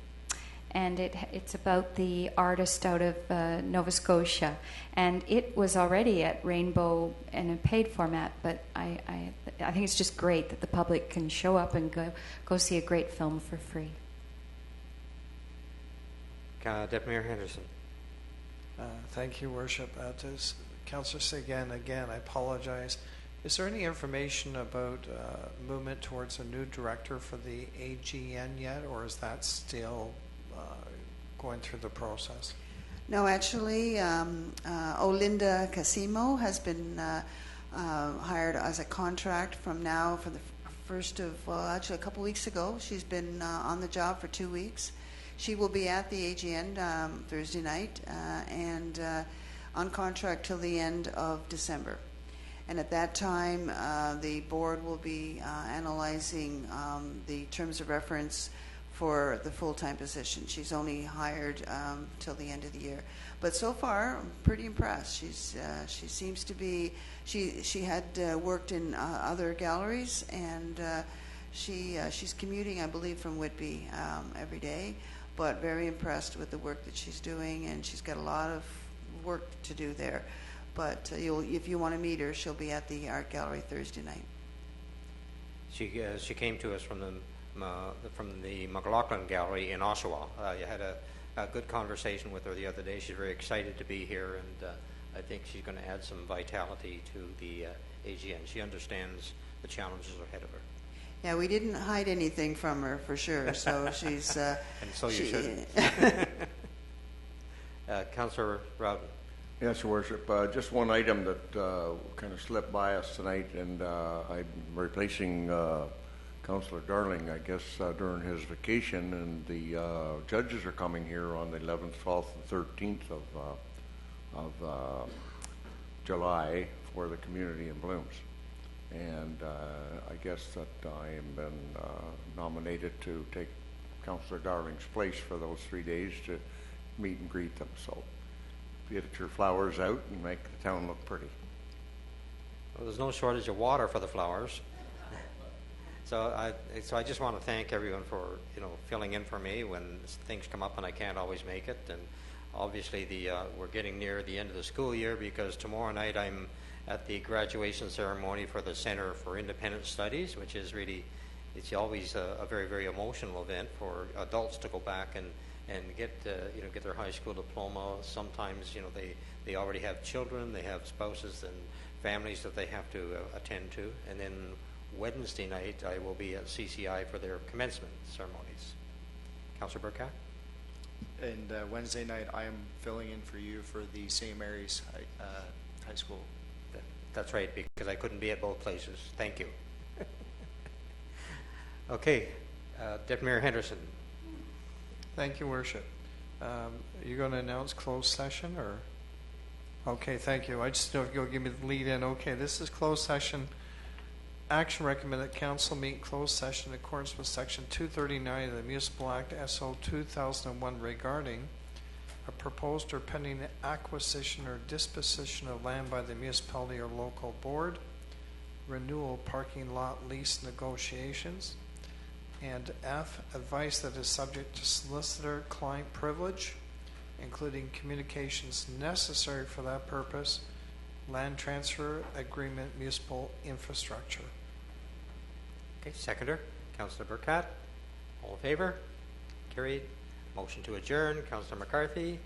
Speaker 7: And it's about the artist out of Nova Scotia. And it was already at Rainbow in a paid format, but I think it's just great that the public can show up and go see a great film for free.
Speaker 1: Deputy Mayor Henderson.
Speaker 2: Thank you, Worship. Councillor Sagan, again, I apologize. Is there any information about movement towards a new director for the AGN yet, or is that still going through the process?
Speaker 6: No, actually, Olinda Casimo has been hired as a contract from now for the first of, actually a couple weeks ago. She's been on the job for 2 weeks. She will be at the AGN Thursday night and on contract till the end of December. And at that time, the board will be analyzing the terms of reference for the full-time position. She's only hired till the end of the year. But so far, I'm pretty impressed. She seems to be, she had worked in other galleries, and she's commuting, I believe, from Whitby every day, but very impressed with the work that she's doing, and she's got a lot of work to do there. But if you want to meet her, she'll be at the art gallery Thursday night.
Speaker 1: She came to us from the McLaughlin Gallery in Oshawa. You had a good conversation with her the other day. She's very excited to be here, and I think she's going to add some vitality to the AGN. She understands the challenges ahead of her.
Speaker 6: Yeah, we didn't hide anything from her, for sure. So she's...
Speaker 1: and so you shouldn't. Councillor Rowden.
Speaker 13: Yes, Your Worship. Just one item that kind of slipped by us tonight, and I'm replacing Councillor Darling, I guess, during his vacation, and the judges are coming here on the 11th, 12th, and 13th of July for the Community in Blooms. And I guess that I am been nominated to take Councillor Darling's place for those 3 days to meet and greet them. So get your flowers out and make the town look pretty.
Speaker 1: Well, there's no shortage of water for the flowers. So I just want to thank everyone for filling in for me when things come up and I can't always make it. And obviously we're getting near the end of the school year, because tomorrow night I'm at the graduation ceremony for the Center for Independent Studies, which is really, it's always a very, very emotional event for adults to go back and get their high school diploma. Sometimes they already have children, they have spouses and families that they have to attend to, and then Wednesday night I will be at CCI for their commencement ceremonies. Councillor Burkett?
Speaker 8: And Wednesday night I am filling in for you for the St. Mary's High School.
Speaker 1: That's right, because I couldn't be at both places. Thank you. Okay, Deputy Mayor Henderson.
Speaker 2: Thank you, Worship. Are you going to announce closed session, or? Okay, thank you. I just know if you'll give me the lead in. Okay, this is closed session. Action recommended council meet closed session in accordance with Section 239 of the Municipal Act SO 2001 regarding a proposed or pending acquisition or disposition of land by the municipality or local board, renewal parking lot lease negotiations, and F, advice that is subject to solicitor-client privilege, including communications necessary for that purpose, land transfer agreement, municipal infrastructure.
Speaker 1: Okay, seconder, Councillor Burkett. All in favor? Carried. Motion to adjourn, Councillor McCarthy.